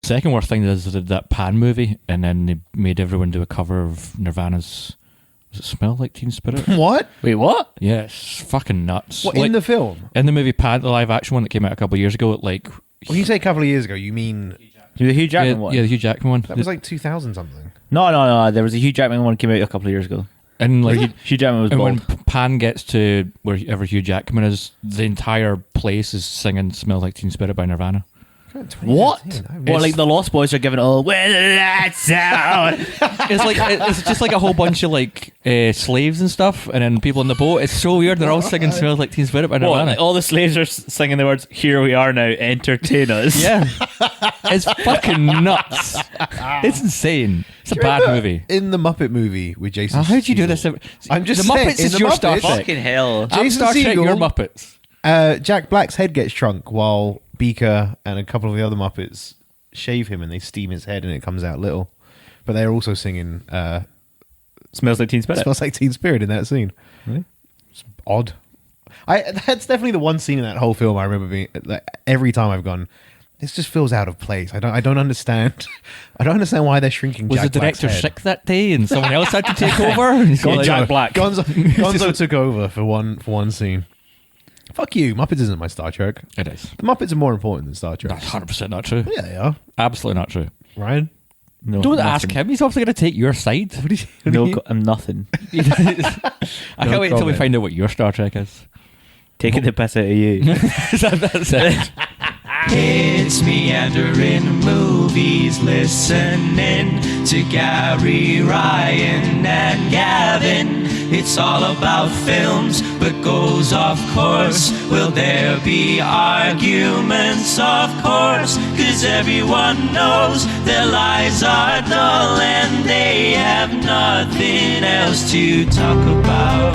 Second worst thing is they did that Pan movie, and then they made everyone do a cover of Nirvana's. Does it smell like Teen Spirit? What? Wait, what? Yeah, it's fucking nuts. What, Like, in the film? in the movie Pan, the live action one that came out a couple of years ago, like When you say a couple of years ago, you mean The Hugh Jackman yeah, one? yeah, the Hugh Jackman one. that was like 2000 something? No. There was a Hugh Jackman one that came out a couple of years ago. And like Hugh Jackman was and bald. when Pan gets to wherever Hugh Jackman is, the entire place is singing "Smells Like Teen Spirit" by Nirvana. What? 2018, What, like the Lost Boys are giving all, "When the lights out." It's just like a whole bunch of like slaves and stuff, and then people in the boat. It's so weird. They're all singing "Smells Like Teen Spirit" by What, Nirvana. like, all the slaves are singing the words, "Here we are now, entertain us." Yeah, it's fucking nuts. It's insane. It's a Do you bad remember movie. in the Muppet movie with Jason. How did you do Segel? this? I'm just the saying, Muppets in is the your Star Muppets- Trek. Fucking hell. I'm Jason Star Trek, Segel- your Muppets. Jack Black's head gets shrunk while Beaker and a couple of the other Muppets shave him and they steam his head and it comes out little. But they're also singing Smells Like Teen Spirit. Smells Like Teen Spirit in that scene. Really? It's odd. That's definitely the one scene in that whole film I remember being like, every time I've gone, this just feels out of place. I don't understand. I don't understand why they're shrinking. Was Jack the Black's director head. sick that day and someone else had to take over? And he's Gonzo. like, Jack Black. Gonzo took over for one scene. Fuck you. Muppets isn't my Star Trek. It is. The Muppets are more important than Star Trek. That's 100% not true. Yeah, they are. Absolutely not true. Ryan? No, Don't nothing. ask him. He's obviously going to take your side. What do you, No, I'm nothing. I can't wait until we comment. find out what your Star Trek is. Taking the piss out of you. That's it. It's meandering movies, listening to Gary, Ryan, and Gavin. It's all about films, but goes off course. Will there be arguments? Of course, 'cause everyone knows their lives are dull and they have nothing else to talk about.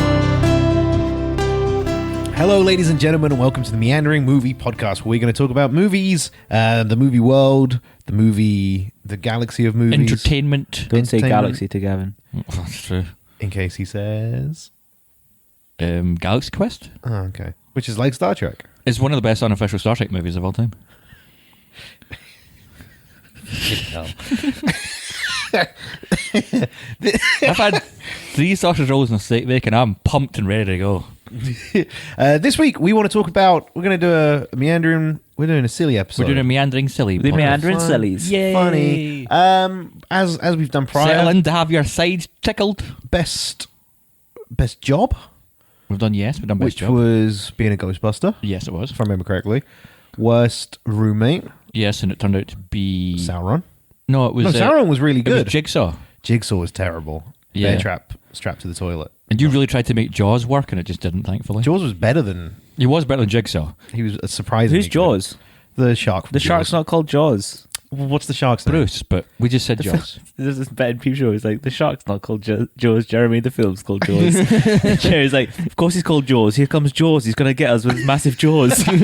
Hello, ladies and gentlemen, and welcome to the Meandering Movie Podcast, where we're going to talk about movies, the movie world, the galaxy of movies. Entertainment. Don't say Entertainment. galaxy to Gavin. That's true. In case he says... Galaxy Quest Oh, okay. Which is like Star Trek. is one of the best unofficial Star Trek movies of all time. I've had 3 sausage rolls and a steak bacon. I'm pumped and ready to go. This week, we want to talk about... We're going to do a meandering... We're doing a silly episode. We're doing a meandering silly. The podcast. meandering Fun. sillies. Yay. Funny. As we've done prior... Settle in to have your sides tickled. Best job, We've done yes. We've done best which job. was being a Ghostbuster, Yes, it was. if I remember correctly. Worst roommate, Yes, and it turned out to be Sauron. No, it was No, Sauron was really It was good. Jigsaw. Jigsaw was terrible. Yeah. Bear trap strapped to the toilet. And you really tried to make Jaws work, and it just didn't. Thankfully, Jaws was better than... he was better than Jigsaw. He was surprisingly Who's good. Jaws? The shark. from The shark's Jaws. not called Jaws. What's the shark's name? Bruce, but we just said Jaws. There's this bit in Peep Show. It's like, the shark's not called Jaws. Jeremy, the film's called Jaws. Jerry's like, of course he's called Jaws. Here comes Jaws. He's going to get us with his massive jaws. What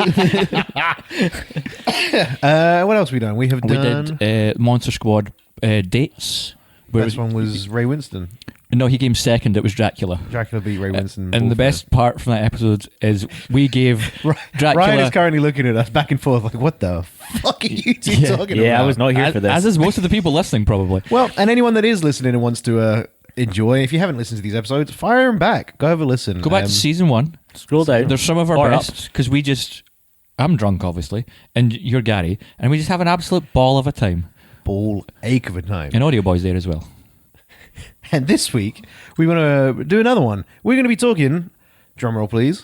else have we done? We have We done... did Monster Squad dates. Where Best one was Ray Winston. No, he came second. It was Dracula. Dracula beat Ray Winston. And the best part from that episode is we gave Dracula. Ryan is currently looking at us back and forth like, what the fuck are you two Yeah. talking about? Yeah, I was not here for this. As is most of the people listening, probably. Well, and anyone that is listening and wants to enjoy, if you haven't listened to these episodes, fire them back. Go have a listen. Go back to season 1. Scroll down. There's some of our Or up. best because we just. I'm drunk, obviously, and you're Gary, and we just have an absolute ball of a time. Ball ache of a time. And Audio Boy's there as well. And this week, we're going to do another one. We're going to be talking, drumroll please,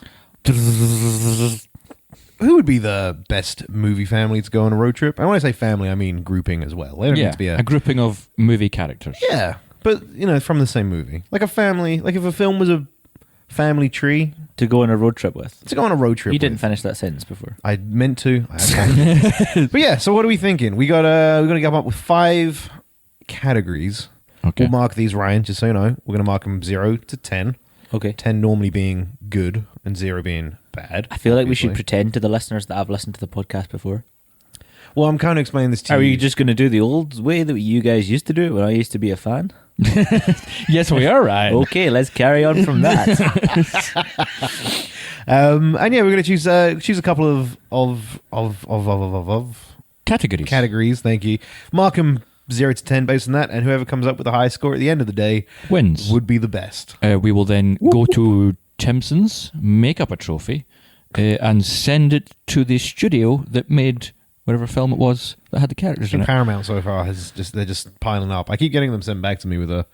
who would be the best movie family to go on a road trip? And when I say family, I mean grouping as well. They don't need to be a grouping of movie characters. Yeah, but, from the same movie. Like a family, like if a film was a family tree To go on a road trip with. to go on a road trip You didn't with. finish that sentence before. I meant to. I haven't. But yeah, so what are we thinking? We're gonna come up with 5 categories. Okay. We'll mark these, Ryan, just so you know. We're gonna mark them 0 to 10. Okay. 10 normally being good and 0 being bad. I feel like we should obviously. pretend to the listeners that I've listened to the podcast before. Well, I'm kind of explaining this to Are you. we just going to do the old way that you guys used to do it when I used to be a fan? Yes, we are, right. Okay, let's carry on from that. And yeah, we're gonna choose a couple of categories. Thank you. Mark them 0 to 10 based on that, and whoever comes up with the highest score at the end of the day Wins. would be the best. We will then go to Timpson's, make up a trophy, and send it to the studio that made whatever film it was that had the characters in it. Paramount so far they're just piling up. I keep getting them sent back to me with a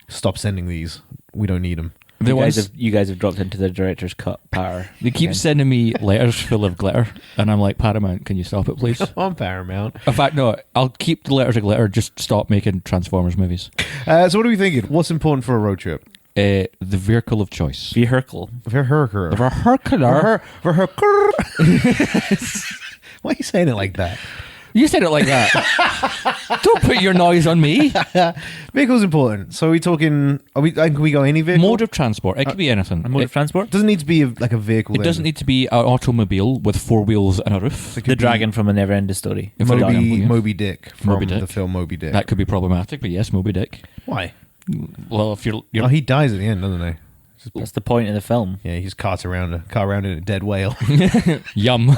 stop sending these. We don't need them. You guys have dropped into the director's cut power. They keep again. sending me letters full of glitter, and I'm like, Paramount, can you stop it, please? On Paramount. In fact, no, I'll keep the letters of glitter, just stop making Transformers movies. So what are we thinking? What's important for a road trip? The vehicle of choice. Vehicle. Vehicle. Why are you saying it like that? You said it like that. Don't put your noise on me. Vehicle's important. So are we talking? Can we go any vehicle? Mode of transport. It could be anything. A mode of transport? It doesn't need to be like a vehicle. It doesn't need to be an automobile with 4 wheels and a roof. The dragon from a Never-Ending Story. Moby Dick from Moby Dick. the film Moby Dick. That could be problematic, but yes, Moby Dick. Why? Well, if you're Oh, he dies at the end, doesn't he? That's the point of the film. Yeah, he just carts around in a dead whale. yum. All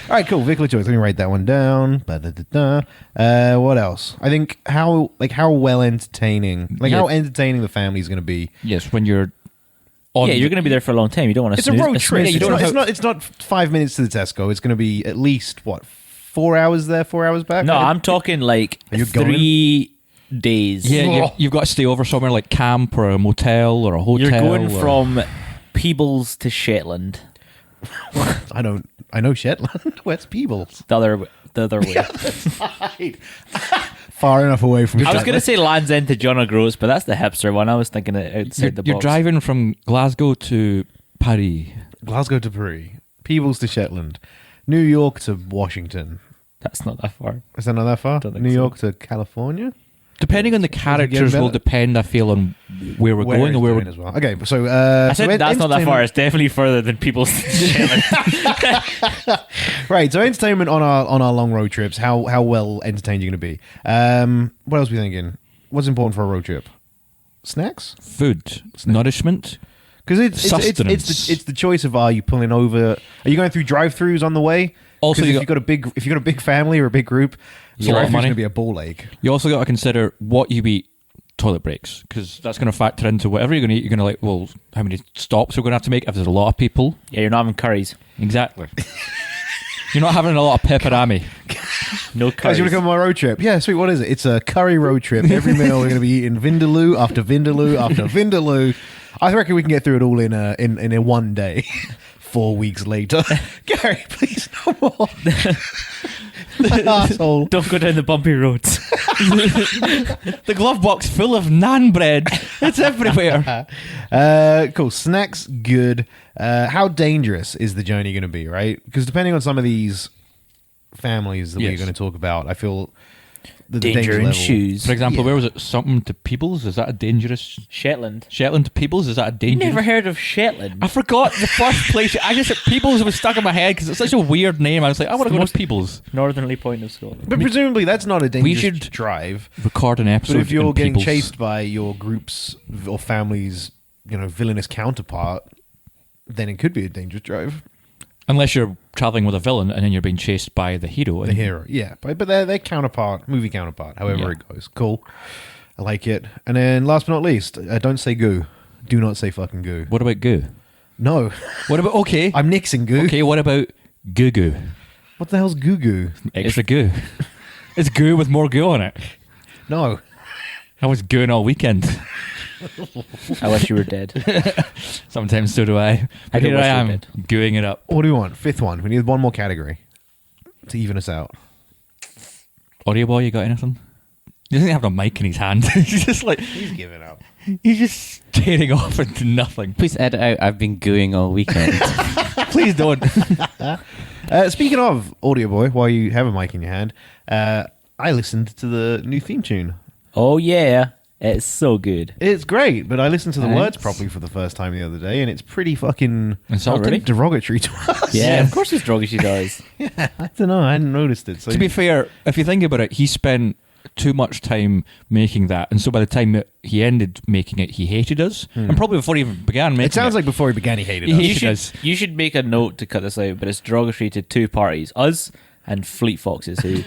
right, cool. Vehicle of choice. Let me write that one down. What else? I think how well entertaining, Yeah. how entertaining the family's going to be. Yes, when you're on. Yeah, you're going to be there for a long time. You don't want to It's a road trip. you don't It's not 5 minutes to the Tesco. It's going to be at least 4 hours there, 4 hours back. No, I'm talking like Are you 3 days. Yeah, you've got to stay over somewhere like camp or a motel or a hotel. You're going or- from Peebles to Shetland. I know Shetland. Where's Peebles? The other way. Far enough away from. I was going to say Land's End to John O'Groats, but that's the hipster one. I was thinking it outside the box. You're driving from Glasgow to Paris. Glasgow to Paris, Peebles to Shetland, New York to Washington. That's not that far. Is that not that far? Don't think New so. York to California. Depending on the characters will better? depend, I feel, on where we're going and where going we're... as well. Okay, so I said that's not that far. It's definitely further than Peebles to Shetland. Right, so entertainment on our long road trips. How well entertained you're going to be? What else are we thinking? What's important for a road trip? Snacks? Food, nourishment. Because it's the choice of are you pulling over? Are you going through drive-throughs on the way? Also, 'Cause you if you've got a big family or a big group, It's a lot of drive-through's money. going to be a ball ache. You also got to consider what you eat toilet breaks, because that's going to factor into whatever you're going to eat. You're going to like, well, how many stops we're going to have to make if there's a lot of people. Yeah, you're not having curries. Exactly. You're not having a lot of pepperami. No Guys, curries. you want to come on my road trip? Yeah, sweet. What is it? It's a curry road trip. Every meal we're going to be eating Vindaloo after Vindaloo after Vindaloo. I reckon we can get through it all in a one day. 4 weeks later, Gary, please no more. Asshole. Don't go down the bumpy roads. The glove box full of naan bread. It's everywhere. Cool. Snacks, good. How dangerous is the journey going to be, right? Because depending on some of these families that we're Yes. going to talk about, I feel the Danger in level- shoes. For example, Yeah. where was it? Something to Peebles? Is that a dangerous... Shetland. Shetland to Peebles? Is that a You dangerous... never heard of Shetland? I forgot the first place. I just said Peebles was stuck in my head because it's such a weird name. I was like, I want to go to Peebles. Northerly point of Scotland. But presumably that's not a dangerous should drive. Record an episode. But if you're in getting Peebles. chased by your group's or family's, villainous counterpart, then it could be a dangerous drive. Unless you're traveling with a villain and then you're being chased by the hero. The hero, yeah, but their counterpart, movie counterpart, however Yeah. it goes. Cool, I like it. And then last but not least, don't say goo. Do not say fucking goo. What about goo? No, What about... Okay. I'm nixing goo. Okay, what about goo goo? What the hell's goo goo? Extra goo. It's goo with more goo on it. No. I was gooing all weekend. I wish you were dead. Sometimes so do I. But do here wish I you am, did. gooing it up. What do we want? Fifth one. We need one more category to even us out. Audio boy, you got anything? He doesn't have a mic in his hand. He's just like... He's giving up. He's just staring off into nothing. Please edit out. I've been gooing all weekend. Please don't. Speaking of Audio Boy, while you have a mic in your hand, I listened to the new theme tune. Oh, yeah. It's so good. It's great, but I listened to the Thanks. words properly for the first time the other day, and it's pretty fucking Insulting. really? derogatory to us. Yeah, of course it's druggy does. I don't know. I hadn't noticed it. So To be fair, if you think about it, he spent too much time making that, and so by the time that he ended making it, he hated us, and probably before he even began making it. it sounds like before he began, he hated He us. You hated should, us. you should make a note to cut this out, but it's derogatory to two parties. Us and Fleet Foxes, who,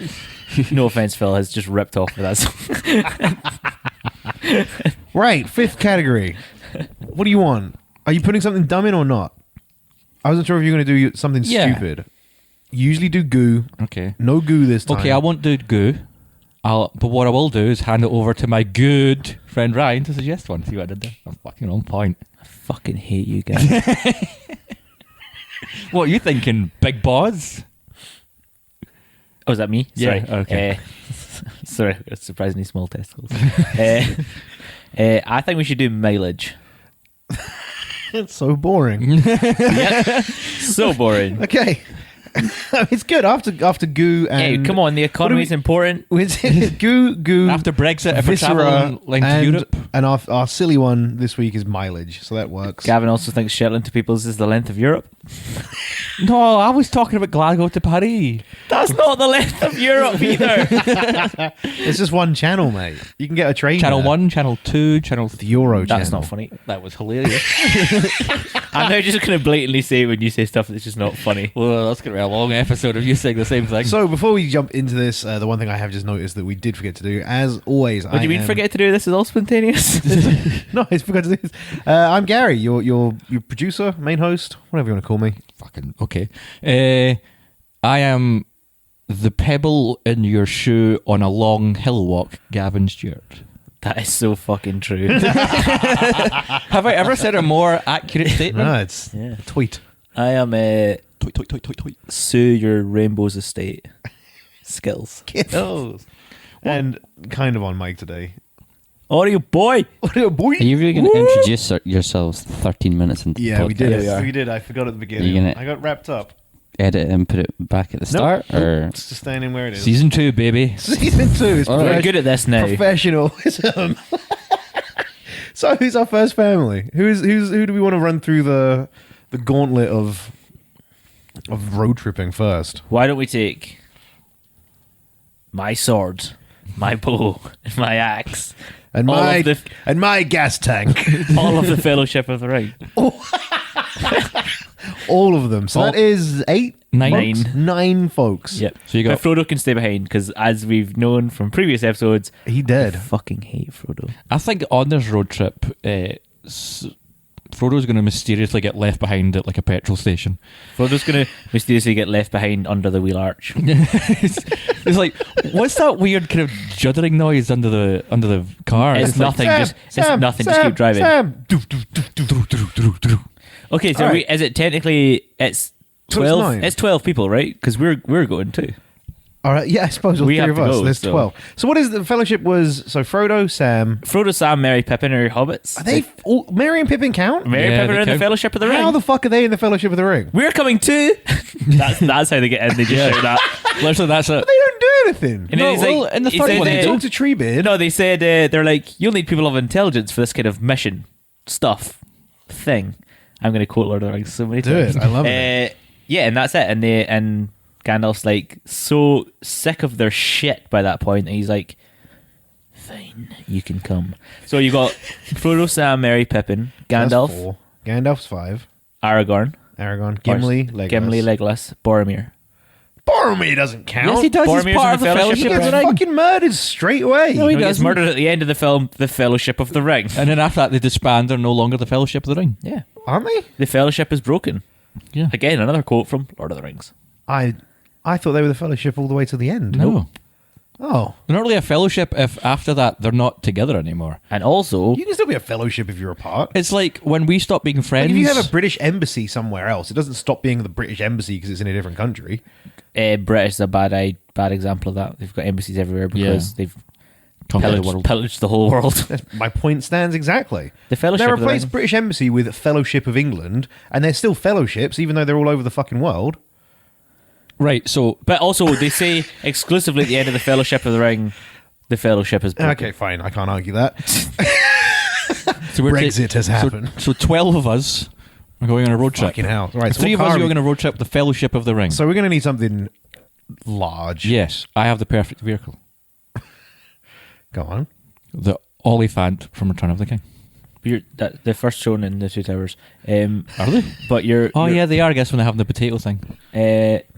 no offense, Phil, has just ripped off with that song. Right, fifth category. What do you want? Are you putting something dumb in or not? I wasn't sure if you were going to do something Yeah. stupid. You usually do goo. Okay. No goo this time. Okay, I won't do goo. But what I will do is hand it over to my good friend Ryan to suggest one. See what I did there? I'm fucking on point. I fucking hate you guys. What are you thinking, big boss? Oh, is that me? Yeah, Sorry. okay. Sorry, surprisingly small testicles. I think we should do mileage. It's so boring. So boring. Okay. It's good after goo and Hey, come on, the economy's important. It's goo After Brexit, if we're viscera, travelling like to and, Europe. and our silly one this week is mileage, so that works. Gavin also thinks Shetland to peoples is the length of Europe. No, I was talking about Glasgow to Paris. That's not the length of Europe either. It's just one channel, mate. You can get a train. Channel there. 1, Channel 2, Channel the 3. Euro That's channel. not funny. That was hilarious. I'm now just going to blatantly say when you say stuff that's just not funny. Well, that's going to be a long episode of you saying the same thing. So before we jump into this, the one thing I have just noticed that we did forget to do, as always. What do you mean forget to do this? Is all spontaneous? No, I forgot to do this. I'm Gary, your producer, main host, whatever you want to call me. Fucking okay. I am the pebble in your shoe on a long hill walk, Gavin Stewart. That is so fucking true. Have I ever said a more accurate statement? No, it's Yeah. a tweet. I am a Tweet. sue your Rainbow's estate skills. Kills. And kind of on mic today. Audio boy. What a boy! Are you really going to introduce yourselves 13 minutes into the Yeah, podcast? we did. we are. We did. I forgot at the beginning. You're gonna- I got wrapped up. Edit and put it back at the start? Nope. Or It's just staying where it is. Season 2, baby. Season 2 is All right. We're good at this now. professionalism. So who's our first family? Who do we want to run through the gauntlet of road tripping first? Why don't we take my sword, my bow, and my axe, And All my of the- and my gas tank. all of the Fellowship of the Ring? All of them. So All- that is 8? Nine. folks? 9 folks. Yep. So you got- But Frodo can stay behind because, as we've known from previous episodes, He I did. fucking hate Frodo. I think on this road trip, Frodo's going to mysteriously get left behind at like a petrol station. Frodo's going to mysteriously get left behind under the wheel arch. It's like, what's that weird kind of juddering noise under the car? It's like, nothing. Just keep driving. Sam. Okay, so All right. is it technically it's So it's 12? nine. It's 12 people, right? Because we're going too. All right, yeah, I suppose all We three have of to us. go, There's so- 12. So what is the fellowship was? So Frodo, Sam. Frodo, Sam, Merry, Pippin are your hobbits. Are they all, Merry and Pippin count? Merry, Yeah, Pippin they are in the count. Fellowship of the Ring. How the fuck are they in the Fellowship of the Ring? We're coming too. that's how they get in. They just shout that. literally, that's it. They don't do anything. And then he's well, like, in the he third said, one they They do. talk to Treebeard. No, they said they're like, you'll need people of intelligence for this kind of mission stuff thing. I'm going to quote Lord of the Rings so many Do times. it. I love it. Yeah, and that's it. And Gandalf's like so sick of their shit by that point, and he's like, "Fine, you can come." So you got Frodo, Sam, Merry, Pippin, That's Gandalf, 4. Gandalf's 5. Aragorn, Aragorn, Gimli, Legolas. Gimli, Legolas, Boromir. Boromir doesn't count. Yes, he does. Boromir's He's part in of the the Fellowship He Fellowship of of gets the Ring. fucking murdered straight away. No, he He gets doesn't. murdered at the end of the film, The Fellowship of the Ring. And then after that, they disband. They're no longer the Fellowship of the Ring. Yeah, Aren't they? the Fellowship is broken. Yeah. Again, another quote from Lord of the Rings. I thought they were the Fellowship all the way to the end. No. Oh. They're not really a fellowship if after that they're not together anymore. And also, You can still be a fellowship if you're apart. It's like when we stop being Like friends. if you have a British embassy somewhere else, it doesn't stop being the British embassy because it's in a different country. British is a bad example of that. They've got embassies everywhere because they've Conquer the world. pillaged the whole world. That's, my point stands exactly. The Fellowship They of the replaced Ring. British embassy with Fellowship of England, and they're still fellowships, even though they're all over the fucking world. Right, so But also, they say exclusively at the end of the Fellowship of the Ring, the Fellowship is broken. Okay, fine. I can't argue that. we're Brexit has happened. So 12 of us are going on a road trip. Fucking hell. Right, so Three what of us car are are we- going on a road trip. The Fellowship of the Ring. So we're going to need something large. Yes, I have the perfect vehicle. Go on. The Oliphant from Return of the King. The first shown in the Two Towers. Are they? But you're. Oh you're- yeah, they are. I guess when they're having the potato thing.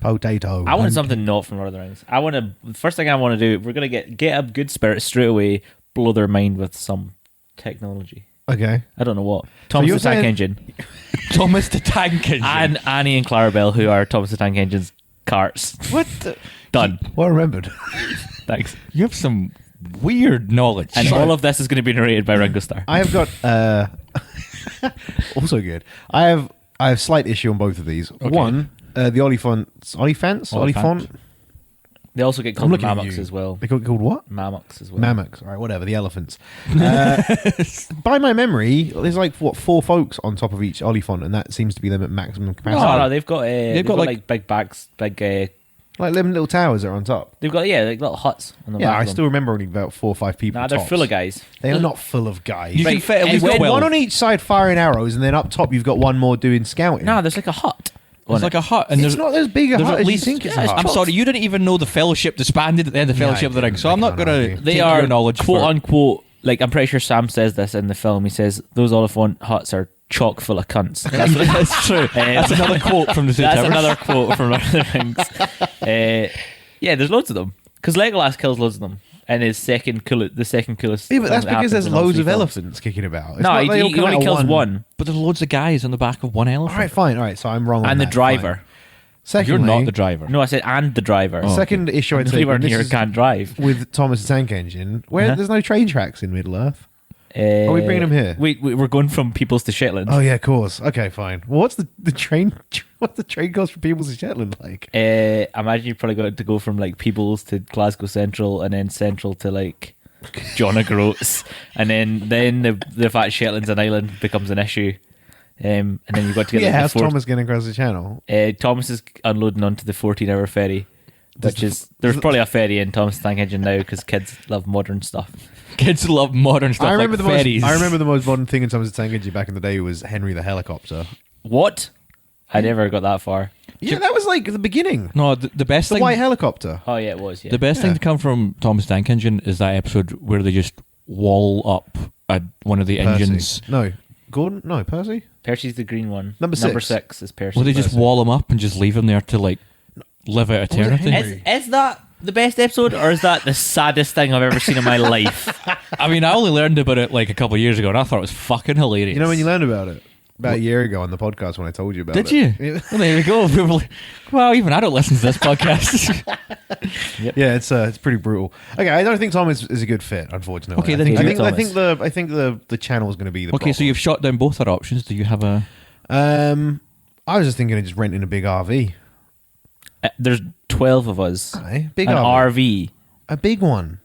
Potato. I want something not from Lord of the Rings. The first thing I want to do. We're gonna get a good spirit straight away. Blow their mind with some technology. Okay. I don't know what. Thomas you're the Tank saying- Engine Thomas the Tank Engine. and Annie and Clarabelle, who are Thomas the Tank Engine's carts. What? The? Done. Well remembered. Thanks. You have some weird knowledge. And all of this is going to be narrated by Ringo Starr. I have got also good. I have slight issue on both of these. One, the Oliphant. They also get I'm called looking at Mammocks you. as well. They called what? Mammocks as well. Mammocks. All right, whatever. The elephants. By my memory, there's like what 4 folks on top of each Oliphant, and that seems to be them at maximum capacity. No, they've got like big bags, Like 11 little towers that are on top. they've got like little huts on the Yeah, back I of them. still remember only about 4 or 5 people. Nah, they're tops. full of guys. They are not full of guys. You can fit at least You've got 12. one on each side firing arrows, and then up top you've got one more doing scouting. No, there's like a hut. It's like a hut, and it's not as big a there's hut at as you least. think it's a yeah, hut. I'm sorry, you didn't even know the Fellowship disbanded at the end of Yeah, Fellowship of the I Ring, so I'm didn't. not I going can't to They take are your knowledge quote for. unquote. Like I'm pretty sure Sam says this in the film. He says those Oliphant huts are chock full of cunts. That's true. That's another quote from the Two That's Towers. another quote from Lord of the Rings. Yeah, there's loads of them because Legolas kills loads of them, and the second coolest. Yeah, but thing that's that because happens there's in all loads 3 of films. elephants kicking about. It's No, not he they all come only out kills one. one, But there's loads of guys on the back of one elephant. All right, fine. All right, so I'm wrong on and the that, driver. fine. Secondly, You're not the driver. No, I said and the driver. Oh. second issue I'd The say driver and this here is can't drive. with Thomas the Tank Engine, where Uh-huh. there's no train tracks in Middle Earth. Are we bringing him here? We're going from Peoples to Shetland. Oh yeah, of course. Okay, fine. Well, what's the train? What's the train cost for people to Shetland like? Imagine you probably got to go from like Peebles to Glasgow Central, and then Central to like John O'Groats, and then the fact Shetland's an island becomes an issue, and then you've got to get Yeah, like, how's the Thomas getting across the channel? Thomas is unloading onto the 14-hour ferry, which is there's probably a ferry in Thomas the Tank Engine now because kids love modern stuff. Kids love modern stuff. I remember like ferries. I remember the most modern thing in Thomas the Tank Engine back in the day was Henry the helicopter. What? I never got that far. Yeah, that was like the beginning. No, the best The thing. white helicopter. Oh yeah, it was. Yeah. The best thing to come from Thomas Tank Engine is that episode where they just wall up one of the Percy. engines. No, Gordon. No, Percy. Percy's the green one. Number Number 6. 6 is Percy. Well, they just wall him up and just leave him there to like live out was it, eternity. Henry? Is that the best episode, or is that the saddest thing I've ever seen in my life? I mean, I only learned about it like a couple of years ago, and I thought it was fucking hilarious. You know when you learned about it? About a year ago on the podcast when I told you about it. Did you? Yeah. Well, there we go. People were like, well, even I don't listen to this podcast. Yeah, it's pretty brutal. Okay, I don't think Tom is a good fit, unfortunately. Okay, then I you think, do I Thomas. think the I think the channel is going to be the Okay, so you've shot down both our options. Do you have a? I was just thinking of just renting a big RV. There's 12 of us. Aye, big An RV. RV. A big one.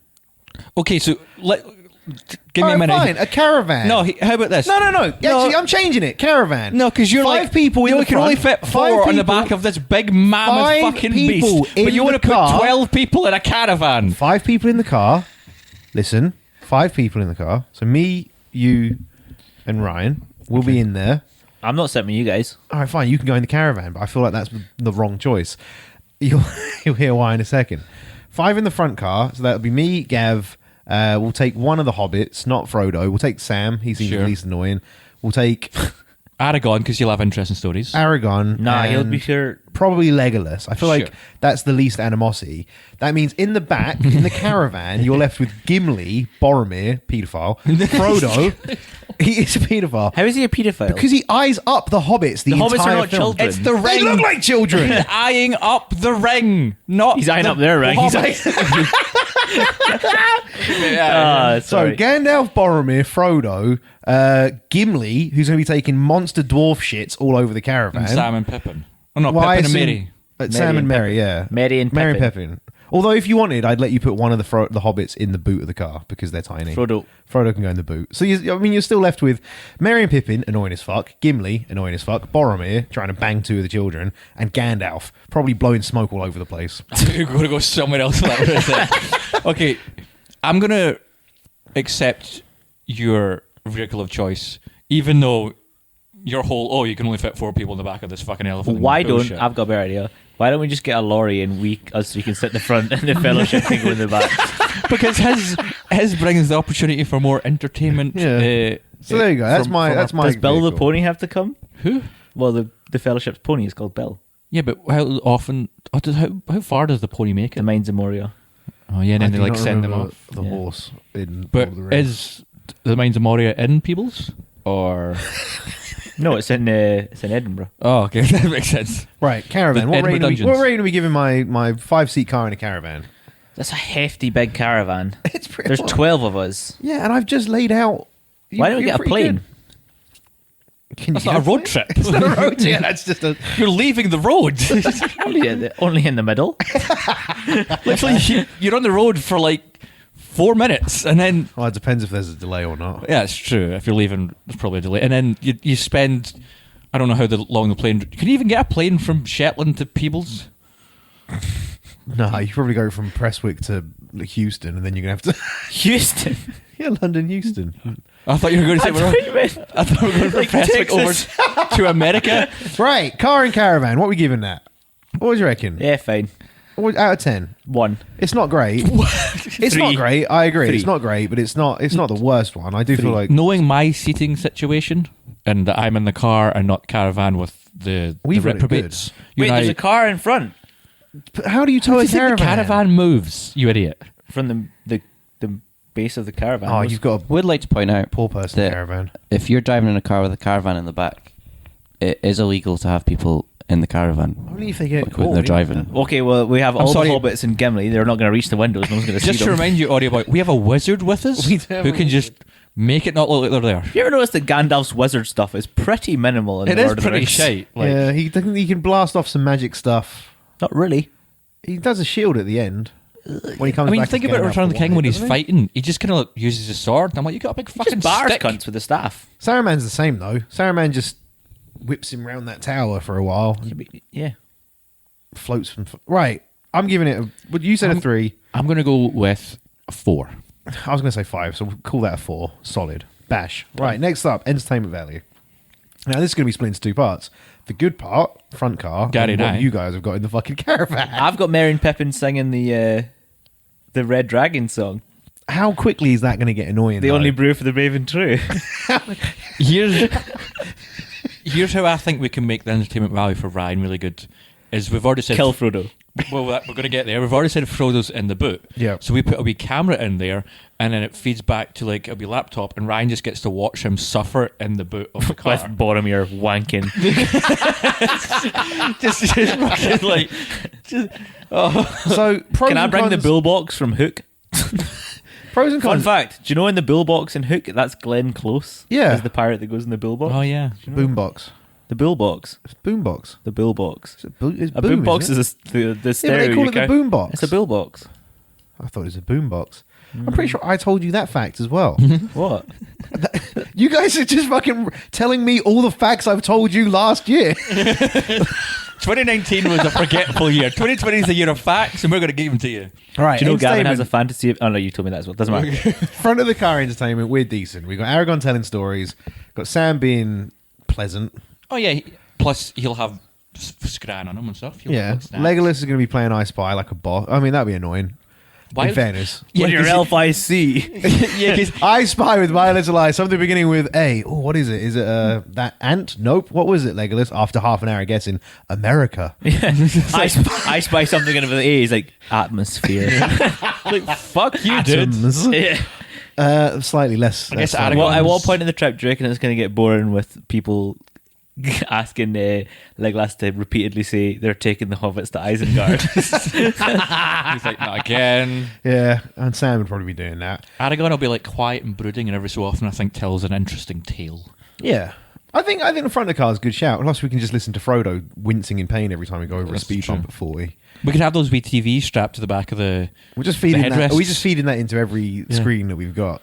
Okay, so give me All a right, minute. fine, a caravan. No, how about this? No. Actually, I'm changing it. Caravan. No, because you're five like people in you the can only front, fit 5 4 on the people- back of this big mammoth 5 fucking people beast, in but you want to the put car. 12 people in a caravan. 5 people in the car. Listen, 5 people in the car. So me, you, and Ryan will be in there. I'm not sitting with you guys. All right, fine. You can go in the caravan, but I feel like that's the wrong choice. You'll hear why in a second. 5 in the front car, so that'll be me, Gav. We'll take one of the hobbits, not Frodo. We'll take Sam. He seems Sure. the least annoying. We'll take Aragon, because you'll have interesting stories. Aragon. Nah, he'll and be sure. probably Legolas. I feel like Sure. that's the least animosity. That means in the back, in the caravan, you're left with Gimli, Boromir, paedophile, Frodo. He is a paedophile. How is he a paedophile? Because he eyes up the hobbits the The hobbits entire are not film. children. It's the ring. They look like children. He's eyeing up the ring, not He's eyeing the up their ring. He's hobbit. So sorry. Gandalf, Boromir, Frodo, Gimli, who's going to be taking monster dwarf shits all over the caravan. And Sam and Pippin. Oh no, Well, I Pippin and assume- Mary. Sam and and Mary, yeah. Mary and Mary and Pippin. Pippin. Although, if you wanted, I'd let you put one of the hobbits in the boot of the car because they're tiny. Frodo. Frodo can go in the boot. So, you're still left with Mary and Pippin, annoying as fuck, Gimli, annoying as fuck, Boromir, trying to bang 2 of the children, and Gandalf, probably blowing smoke all over the place. You're going to go somewhere else for that. Okay, I'm going to accept your vehicle of choice, even though your whole, you can only fit 4 people in the back of this fucking elephant. Why bullshit. don't I've got a better idea? Why don't we just get a lorry and us so you can sit in the front and the fellowship can go in the back? Because his brings the opportunity for more entertainment Yeah. So there you go. That's From- my. from That's my. Does Bill the vehicle. pony have to come? Who? Well, the Fellowship's pony is called Bill. Yeah, but how often? How far does the pony make The it? Mines of Moria. Oh yeah, and I then they do like not send them remember off. the Yeah. horse in. But Lord of the Rings. is the Mines of Moria in Peebles or? No, it's in Edinburgh. Oh, okay, that makes sense. Right, caravan. The What Edinburgh rating, Dungeons. what rating are we giving my 5-seat car in a caravan? That's a hefty big caravan. It's pretty. There's 12 of us. Yeah, and I've just laid out. Why don't we You're get a pretty plane? good. Can That's you not a have road plane? trip. It's not a road. Yeah, that's just a. You're leaving the road. Only in the middle. Literally, you're on the road for like 4 minutes, and then Well, it depends if there's a delay or not. yeah, it's true. If you're leaving, there's probably a delay, and then you spend. I don't know how long the plane. Can you even get a plane from Shetland to Peebles? No, you probably go from Prestwick to Houston, and then you're gonna have to. Houston. Yeah, London, Houston. I thought you were going to say I thought you meant I thought we were going from like Prestwick over Texas. to America. Right, car and caravan. What are we giving that? What do you reckon? Yeah, fine. Out of 10. 1. It's not great. It's 3. not great. I agree. 3. It's not great, but it's not the worst one. I do feel like Knowing my seating situation and that I'm in the car and not caravan with the We've got it reprobates. you Wait, and there's I- a car in front But how do you tow How a do you think caravan? the caravan moves, you idiot. from the base of the caravan. Oh, Was- you've got a Would like to point out poor person that caravan. if you're driving in a car with a caravan in the back, it is illegal to have people in the caravan Only if they get when caught. they're driving. Okay, well, we have all sorry. the hobbits in Gimli. They're not going to reach the windows. No one's going to see Just to them. remind you, audio boy, we have a wizard with us We do have who a can just make it not look like they're there. Have you ever noticed that Gandalf's wizard stuff is pretty minimal in It the is Lord of the pretty Rings? shite. Like, Yeah, he can blast off some magic stuff. Not really. He does a shield at the end when he comes I mean, back. think as about Gandalf Return of the the King White, when he's doesn't he? fighting. He just kind of uses his sword. And I'm like, you got a big fucking Just bars stick. cunts with the staff. Saruman's the same though. Saruman just whips him round that tower for a while, Yeah. floats from. Right, I'm giving it. But you said a 3. I'm going to go with a 4. I was going to say 5, so we'll call that a 4. Solid. Bash. Right, next up, entertainment value. Now, this is going to be split into 2 parts. The good part, front car, Gary and and what I. you guys have got in the fucking caravan. I've got Merry and Pippin singing the Red Dragon song. How quickly is that going to get annoying? The though? only brew for the brave and true. Here's how I think we can make the entertainment value for Ryan really good. Is we've already said Kill Frodo. Well, we're going to get there. We've already said Frodo's in the boot. Yeah. So we put a wee camera in there, and then it feeds back to like a wee laptop, and Ryan just gets to watch him suffer in the boot of the car. With Boromir wanking. just fucking like. So, pros Can I and bring the cons- bull box from Hook? Pros and Fun cons. fact, do you know in the bull box in Hook, that's Glenn Close? Yeah. Is the pirate that goes in the bull box? Oh yeah. Boombox. The bull box. It's boombox. The bull box. It's it's A boom, boom box isn't is the Yeah, stereo. but they call you it the carry- boombox. It's a bull box. I thought it was a boombox. I'm pretty sure I told you that fact as well. What? You guys are just fucking telling me all the facts I've told you last year. 2019 was a forgetful year. 2020 is the year of facts, and we're going to give them to you. Right. Do you know Gavin has a entertainment. fantasy? Oh no, you told me that as well. Doesn't matter. Front of the car entertainment, we're decent. We've got Aragorn telling stories, got Sam being pleasant. Oh yeah. Plus, he'll have scran on him and stuff. He'll Yeah. have snacks. Legolas is going to be playing I Spy like a boss. I mean, that'd be annoying. Why- In fairness. When you're 'cause elf, I see. yeah, because I Spy with my little eye. Something beginning with A. Oh, what is it? Is it that ant? Nope. What was it, Legolas? After half an hour guessing, America. I spy something in the A. He's like atmosphere. like, fuck you, dude. Atoms. Yeah. Slightly less. guess less Aragorn- Well, at what point in the trip do you reckon it's going to get boring with people asking Legolas to repeatedly say they're taking the hobbits to Isengard? He's like, not again. Yeah, and Sam would probably be doing that. Aragorn will be like quiet and brooding, and every so often I think tells an interesting tale. Yeah. I think the front of the car is a good shout. Plus, we can just listen to Frodo wincing in pain every time we go over That's a speed true. bump at 40. We could have those wee TVs strapped to the back of the. We're just feeding that. headrests. Are we just feeding that into every screen that we've got?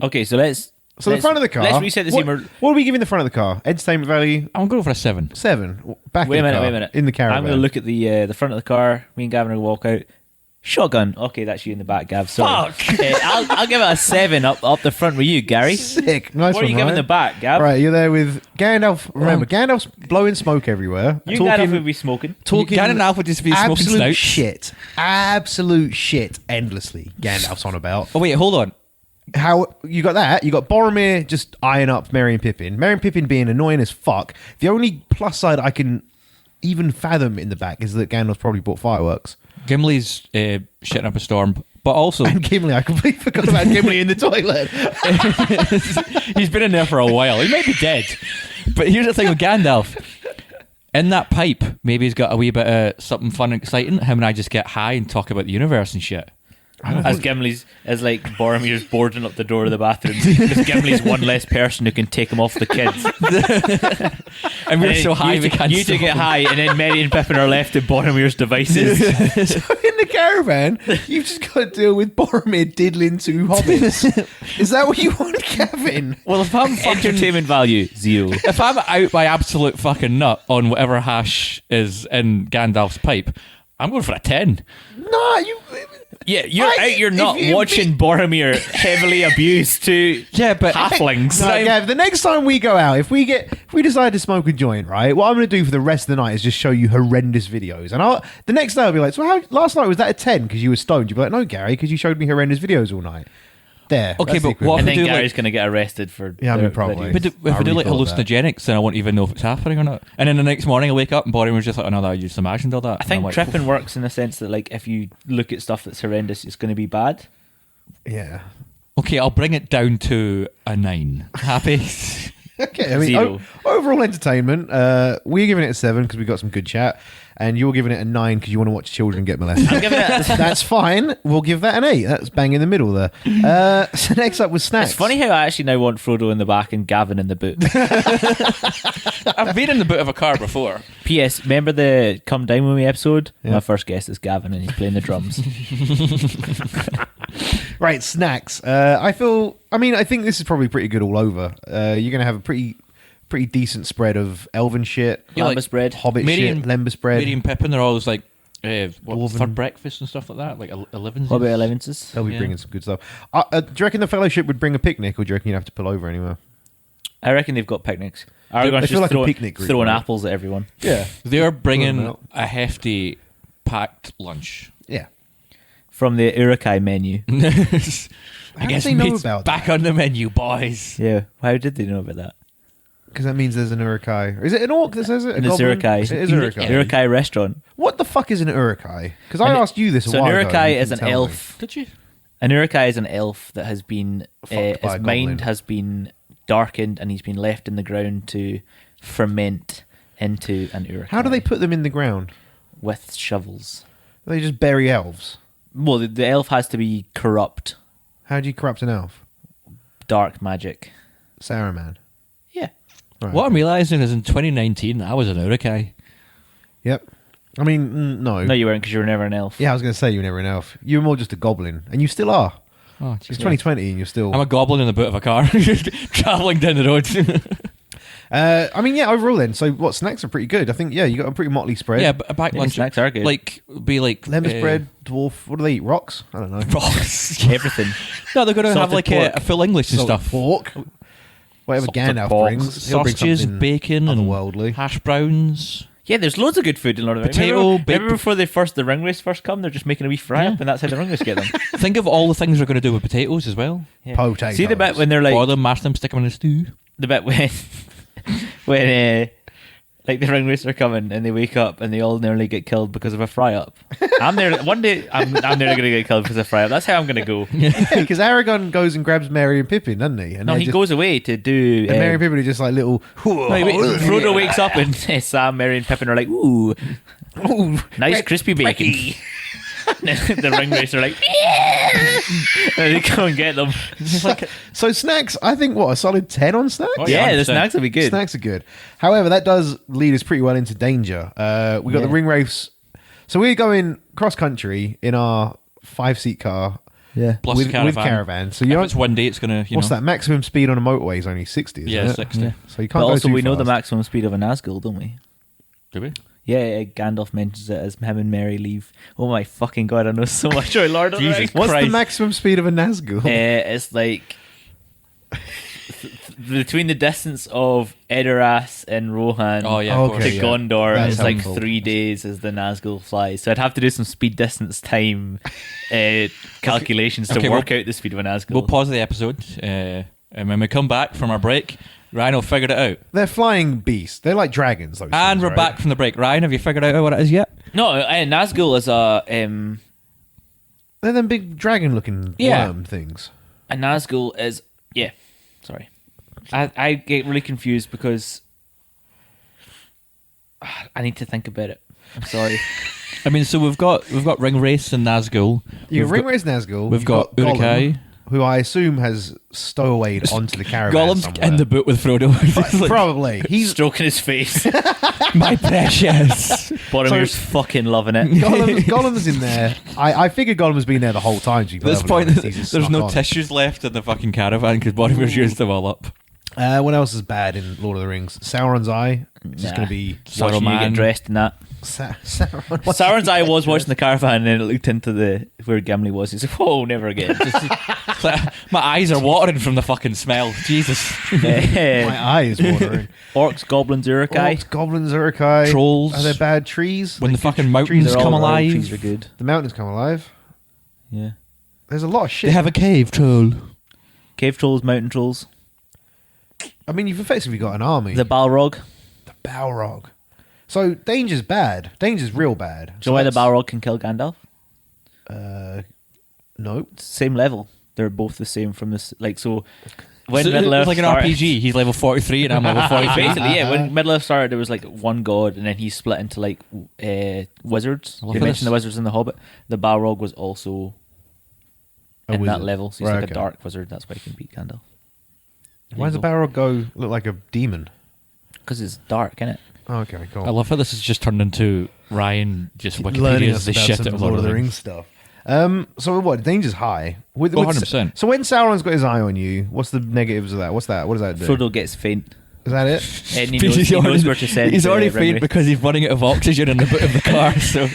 Okay, so let's. So the let's- front of the car. Let's reset the scene. What are we giving the front of the car? Entertainment value I'm going for a 7. 7. Back Wait of a the minute. car, Wait a minute. in the caravan. I'm going to look at the front of the car. Me and Gavin are going to walk out. Shotgun. Okay, that's you in the back, Gav. Sorry. Fuck. I'll give it a 7 up the front with you, Gary. Sick. Nice What are one, you giving Ryan. the back, Gav? Right, you're there with Gandalf. Remember, Gandalf's blowing smoke everywhere. You and Gandalf will be smoking. talking Gandalf and Alf would just be smoking absolute snouts. shit. Absolute shit endlessly. Gandalf's on about. Oh wait, hold on. how you got that? You got Boromir just eyeing up Merry and Pippin. Merry and Pippin being annoying as fuck. The only plus side I can even fathom in the back is that Gandalf's probably bought fireworks. Gimli's shitting up a storm, but also And Gimli, I completely forgot about Gimli in the toilet. he's been in there for a while. He might be dead. But here's the thing with Gandalf. In that pipe, maybe he's got a wee bit of something fun and exciting. Him and I just get high and talk about the universe and shit. As Boromir's boarding up the door of the bathroom, because Gimli's one less person who can take him off the kids. And we're And so high we can't you two stop. get high, and then Merry and Pippin are left to Boromir's devices. So in the caravan, you've just got to deal with Boromir diddling two hobbits. Is that what you want, Gavin? Well, if I'm fucking... Entertainment value, 0. If I'm out by absolute fucking nut on whatever hash is in Gandalf's pipe, I'm going for a 10. No, you... Yeah, you're out. You're not if watching Boromir heavily abused to halflings. No, Gav, the next time we go out, if we decide to smoke a joint, right, what I'm going to do for the rest of the night is just show you horrendous videos. And the next day I'll be like, so last night was that a 10 because you were stoned? You'll be like, no, Gary, because you showed me horrendous videos all night. There. Okay, that's but the what And if then we do Gary's like... going to get arrested for. Yeah, I mean, their probably. videos. But if I we do like really thought that. hallucinogenics, then I won't even know if it's happening or not. And then the next morning I wake up and Boromir was just like, oh no, I just imagined all that. I think And I'm like, tripping works in the sense that, like, if you look at stuff that's horrendous, it's going to be bad. Yeah. okay, I'll bring it down to a 9. Happy? Okay, I mean, 0. Overall entertainment, we're giving it a 7 because we got some good chat, and you're giving it a 9 because you want to watch children get molested. I'm giving it. That's fine. We'll give that an 8. That's bang in the middle there. So next up was snacks. It's funny how I actually now want Frodo in the back and Gavin in the boot. I've been in the boot of a car before. P.S. Remember the Come Down With Me episode? Yeah. My first guest is Gavin and he's playing the drums. Right, snacks. I think this is probably pretty good all over. You're going to have a pretty decent spread of elven shit, Yeah, like Lambus bread. hobbit Mary shit, and- lembas bread. Mary and Pippin, they're always like, Dwarven. third breakfast and stuff like that, like 11s. What about allowances? They'll be Yeah. bringing some good stuff. Do you reckon the fellowship would bring a picnic, or do you reckon you'd have to pull over anywhere? I reckon they've got picnics. Aragorn's feel just like a picnic group, throwing right? apples at everyone. Yeah. They're Pull bringing them out. a hefty packed lunch. Yeah. From the Urukai menu. I How guess do they know meat's about back that? on the menu, boys. Yeah. How did they know about that? Because that means there's an Urukai. Is it an orc that says it? A And it's goblin? Urukai. It is Urukai. Urukai restaurant. What the fuck is an Urukai? Because I An- asked you this a So while an ago. Urukai and you is an didn't tell me. elf. Did you? An Urukai is an elf that has been Fucked by a his mind goblin. has been darkened and he's been left in the ground to ferment into an Urukai. How do they put them in the ground? with shovels? They just bury elves. Well, the elf has to be corrupt, How do you corrupt an elf? dark magic. Saruman. Yeah. Right. What I'm realizing is in 2019, I was an Urukai. Yep. I mean, no. No, you weren't because you were never an elf. Yeah, I was going to say you were never an elf. You were more just a goblin, and you still are. Oh, It's 2020, and you're still. I'm a goblin in the boot of a car, traveling down the road. I mean, yeah. Overall, then, so what snacks are pretty good. I think, yeah, you got a pretty motley spread. yeah, but a back Yeah, lunch. snacks are good. Like, be like Lembas bread, dwarf. What do they eat? Rocks? I don't know. Rocks. Everything. No, they're going to have Salted like pork. a full English and Salted stuff. pork. Whatever Salted Gandalf pork. brings. He'll bring Sausages, something bacon, and otherworldly. hash browns. Yeah, there's loads of good food in Lord of the Rings. Potato, Remember baked- before the ring race first come, they're just making a wee fry up, and that's how the ring race get them. Think of all the things we're going to do with potatoes as well. Yeah. Potatoes. See the bit when they're like Boil them, mash them, stick them in a stew. the bit when when like the ring race are coming and they wake up and they all nearly get killed because of a fry up. I'm there one day. I'm nearly gonna get killed because of a fry up. That's how I'm gonna go. Because Aragorn goes and grabs Merry and Pippin, doesn't he? And No, they're he just- goes away to do. And Merry and Pippin are just like little. No, Frodo wakes up and Sam, Merry, and Pippin are like, "Ooh, Ooh, nice crispy bacon." The ring race are like, and they go and get them. So snacks, I think what a solid 10 on snacks. Oh, Yeah, the 100%. snacks will be good. Snacks are good. However, that does lead us pretty well into danger. We got the Yeah. ring race. So we're going cross country in our 5-seat car Yeah. Plus with caravan. caravan. So you If know it's one day, it's going to, what's that maximum speed on a motorway is only 60. Isn't Yeah, it? 60. Yeah. So you But can't go also, too we know the fast. maximum speed of a Nazgul, don't we? Do we? Yeah, Gandalf mentions it as him and Merry leave. Oh my fucking god, I know so much about Lord of the Jesus Rings. What's the Christ. maximum speed of a Nazgul? It's like between the distance of Edoras and Rohan Oh yeah, Oh, of okay. course. to yeah. Gondor That's is like helpful. 3 days as the Nazgul flies. So I'd have to do some speed distance time calculations to Okay, work out the speed of a Nazgul. We'll pause the episode, and when we come back from our break, Ryan will figure it out. They're flying beasts. They're like dragons. Those And things, we're right? back from the break. Ryan, have you figured out what it is yet? No, Nazgul is a They're them big dragon-looking Yeah. worm things. Nazgul is Sorry, I get really confused because I need to think about it. I'm sorry. I mean, so we've got Ringwraiths and Nazgul. You've We've got Ringwraiths Nazgul. we've you've got Gollum, Urukai. who I assume has stowawayed onto the caravan Gollum's somewhere. in the boot with Frodo. He's like, Probably. He's He's stroking his face. my precious. Boromir's fucking loving it. Gollum's in there. I figured Gollum has been there the whole time. To be At this perfectly point, honest. He's just there's snuck no on. tissues left in the fucking caravan because Boromir's used them all up. What else is bad in Lord of the Rings? Sauron's eye. It's just going to be Watching you get Saruman. dressed in that. Sauron. Sauron's eye was watching the caravan and then it looked into the where Gimli was. He's like, whoa, never again. It's like, my eyes are watering from the fucking smell. Jesus. My eye is watering. Orcs, goblins, Urukai. Orcs, goblins, Urukai. Trolls. Are there bad trees? When the Like, fucking trees mountains are come all- alive. Trees are good. The mountains come alive. Yeah. There's a lot of shit. They have a cave troll. Cave trolls, mountain trolls. I mean, you've effectively got an army. The Balrog. The Balrog. So danger's bad. Danger's real bad. Do you So know why the that's- Balrog can kill Gandalf? No. Same level. They're both the same from this. Like, so when So Middle it's Earth like an started- RPG. He's level 43 and I'm level 43. Basically, yeah. When Middle Earth started, there was like one god, and then he split into like wizards. I love They this. mentioned the wizards in the Hobbit. The Balrog was also A in wizard. that level, so he's Right, like okay. a dark wizard. That's why he can beat Gandalf. Why does the Balrog go look like a demon? Because it's dark, innit? Oh, okay, cool. I love how this has just turned into Ryan just Learning Wikipedia's us the about shit some out of Lord of the Rings. stuff. So what? Danger's high. With, Oh, with- 100%. So when Sauron's got his eye on you, what's the negatives of that? What's that? What does that do? Frodo gets faint. Is that it? And he knows where to send. He's already the faint ring because he's running out of oxygen in the boot of the car. So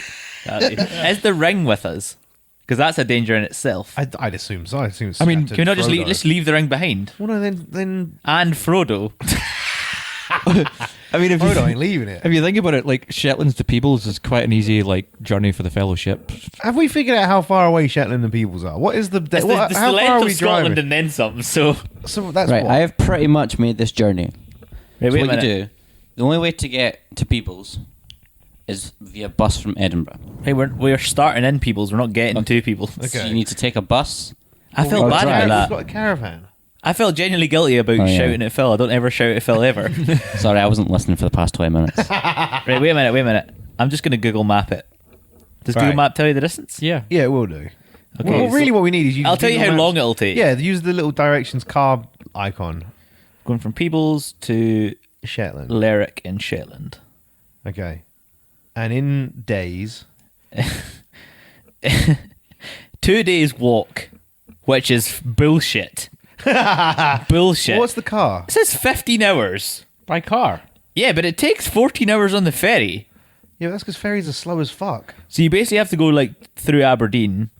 Is the ring with us? Because that's a danger in itself. I'd assume so. I assume. It's I mean, strapped to Can we not just Frodo. let's leave the ring behind? Well, no, then And Frodo. I mean, if Frodo ain't you, leaving it. if you think about it, like Shetlands to Peebles is quite an easy like journey for the Fellowship. Have we figured out how far away Shetland and Peoples are? What is the? It's what, the how far length are of we Scotland driving? and then some. So So that's Right, what? I have pretty much made this journey. Right, So wait a what you minute. do, the only way to get to Peoples is via bus from Edinburgh. Hey, we're starting in Peoples. We're not getting to Peoples. Okay. So you need to take a bus. I felt We've bad got- about We've that. got a caravan. I felt genuinely guilty about Oh, yeah. shouting at Phil. I don't ever shout at Phil ever. Sorry, I wasn't listening for the past 20 minutes. Right, wait a minute. I'm just going to Google Map it. Does Right. Google Map tell you the distance? Yeah. Yeah, we'll do. Okay, Well, really, so what we need is use. I'll tell you Google how Maps. long it'll take. Yeah, use the little directions car icon. Going from Peebles to Shetland. Lerwick in Shetland. Okay. And in days. 2 days walk, which is bullshit. Bullshit. What's the car? It says 15 hours. By car. Yeah, but it takes 14 hours on the ferry. Yeah, that's because ferries are slow as fuck. So you basically have to go like through Aberdeen.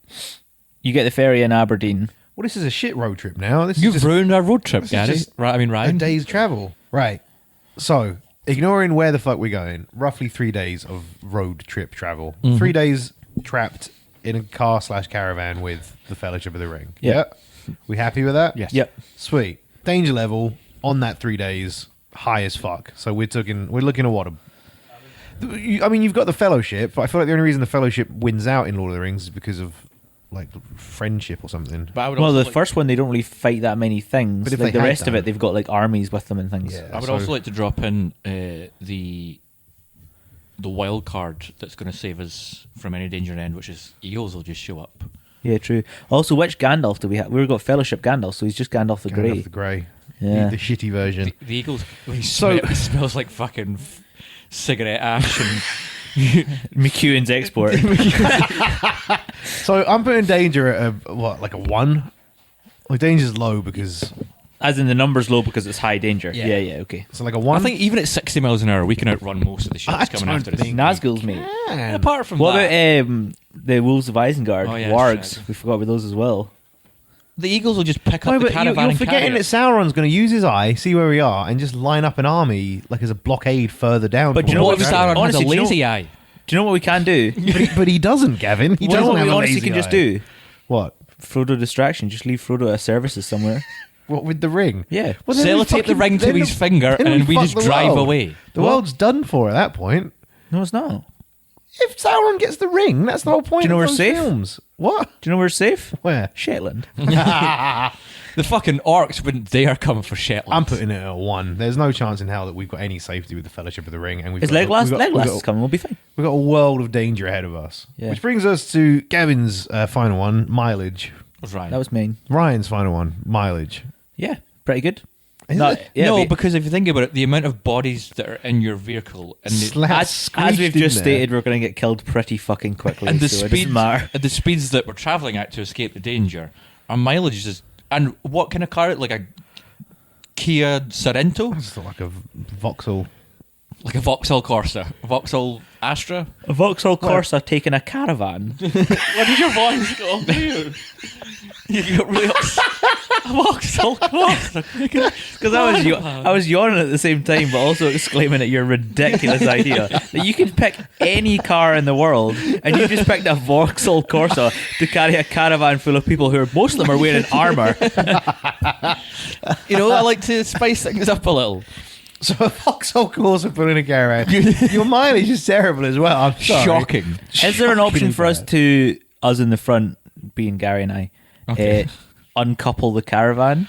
You get the ferry in Aberdeen. Well, this is a shit road trip now. This You've is just ruined our road trip, this is Gary. just Right? I mean, a Ryan. day's travel. Right. So, ignoring where the fuck we're going, roughly 3 days of road trip travel. 3 days trapped in a car/caravan with the Fellowship of the Ring. Yeah. We happy with that? Yes. Yep. Sweet. Danger level on that 3 days, high as fuck. So we're looking at what? I mean, you've got the Fellowship, but I feel like the only reason the Fellowship wins out in Lord of the Rings is because of like friendship or something. But I would Well, also the like, first one, they don't really fight that many things. But if Like they the had rest of done- it, they've got like armies with them and things. Yeah. I would so- also like to drop in the wild card that's going to save us from any danger and end, which is eagles will just show up. Yeah, true. Also, which Gandalf do we have? We've got Fellowship Gandalf, so he's just Gandalf the Gandalf Grey. the Grey. Yeah. The shitty version. The eagles. He, So- he smells like fucking cigarette ash and. McEwen's export. So I'm putting danger at like a 1? Like danger's low because As in the number's low because it's high danger. Yeah. Yeah, okay. so like a 1. I think even at 60 miles an hour, we can outrun most of the I ships coming don't after us. think- Nazgul's, mate. Man. Apart from What that, about the Wolves of Isengard? Oh, yeah, Wargs. shit. We forgot about those as well. the Eagles will just pick up the but caravan you're and forgetting carry that Sauron's going to use his eye, see where we are, and just line up an army like as a blockade further down. But it. you know What what if we- Sauron has a honestly, do you know- lazy eye? Do you know what we can do? but he doesn't, Gavin. He Do you know doesn't what have we a honestly lazy can just eye. do? What? Frodo distraction. Just leave Frodo at services somewhere. What with the ring? Yeah. Well, then we Sellotape the fucking- ring to then his the- finger, and then we fuck just the drive world. away. The world's done for at that point. No, it's not. If Sauron gets the ring, that's the whole point. Do you know of we're those safe? Films. What? Do you know where we're safe? Where? Shetland. The fucking orcs wouldn't dare come for Shetland. I'm putting it at 1. There's no chance in hell that we've got any safety with the Fellowship of the Ring, and we've Is got, Legolas? we've got, Legolas we've is got, coming. We'll be fine. we've got a world of danger ahead of us. Yeah. Which brings us to Gavin's final one, mileage. Ryan. That was mine. Ryan's final one, mileage. Yeah, pretty good. Is No, it? yeah, no, but because if you think about it, the amount of bodies that are in your vehicle and the, Slats as we've squeezed in just there. stated, we're going to get killed pretty fucking quickly. and the so it speeds, doesn't matter. the speeds that we're traveling at to escape the danger, our mileage is. And what kind of car? Like a Kia Sorento, It's like a Vauxhall. like a Vauxhall Corsa, Vauxhall Astra. A Vauxhall Corsa taking a caravan. What did your voice go? You got really upset. Vauxhall Corsa. Because I was yawning at the same time, but also exclaiming at your ridiculous idea that you can pick any car in the world, and you just picked a Vauxhall Corsa to carry a caravan full of people who are most of them are wearing armor. You know, I like to spice things up a little. So a Vauxhall Corsa put in a garage. Your mileage is terrible as well. I'm sorry. Shocking. Is there an option Shockingly for us bad. to us in the front, being Gary and I, Okay. uncouple the caravan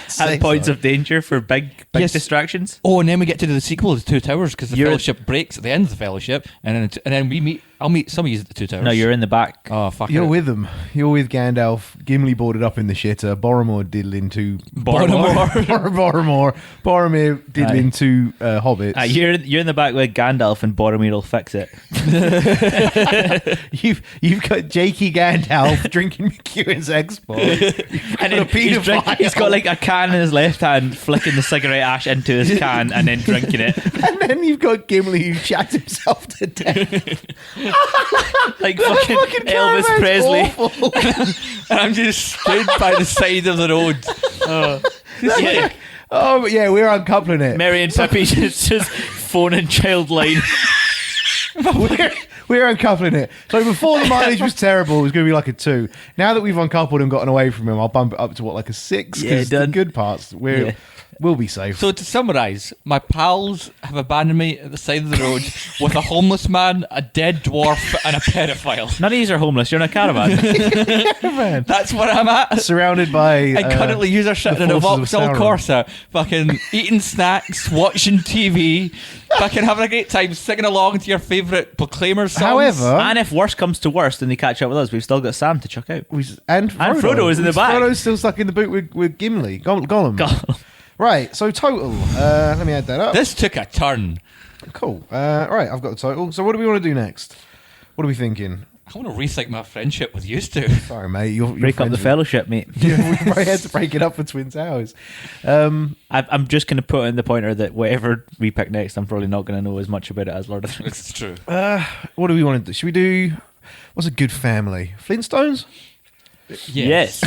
Say at points so. of danger for big Yes. distractions? Oh, and then we get to do the sequel, the Two Towers, because the You're- Fellowship breaks at the end of the Fellowship, and then we meet. I'll meet some of you at the Two Towers. No, you're in the back. Oh fuck! You're it. with them. You're with Gandalf. Gimli boarded up in the shitter. Boromir diddling to Boromir. Boromir diddling Aye. to hobbits. You're in the back with Gandalf, and Boromir will fix it. You've got Jakey Gandalf drinking McEwen's Export. And a then paedophile. he's got like a can in his left hand, flicking the cigarette ash into his can, and then drinking it. And then you've got Gimli who shats himself to death. Like fucking Elvis caravan's Presley. awful. And I'm just stood by the side of the road. Yeah. Oh, but yeah, we're uncoupling it. Mary and Pippi just phone and child line. We're uncoupling it. So before the mileage was terrible, it was going to be like a 2. Now that we've uncoupled and gotten away from him, I'll bump it up to what, like a 6? Yeah, Because the done. good parts, Yeah. we'll be safe. So to summarise, my pals have abandoned me at the side of the road with a homeless man, a dead dwarf, and a pedophile. None of these are homeless. You're in a caravan. Man. That's where I'm at. Surrounded by And currently you are sitting in a forces of Vauxhall Sauron. Corsa, fucking eating snacks, watching TV, fucking having a great time, singing along to your favourite Proclaimer songs. However, And if worse comes to worst and they catch up with us, we've still got Sam to chuck out. and Frodo is in the back. Frodo's still stuck in the boot with Gimli. Gollum. God. Right, so total. Let me add that up. This took a turn. Cool. Right, I've got the total. So what do we want to do next? What are we thinking? I want to rethink my friendship with used to. Sorry, mate. You're Break up the fellowship, mate. Yeah, we probably had to break it up for Twin Towers. I'm just going to put in the pointer that whatever we pick next, I'm probably not going to know as much about it as Lord of the Rings. It's true. What do we want to do? Should we do... What's a good family? Flintstones? Yes.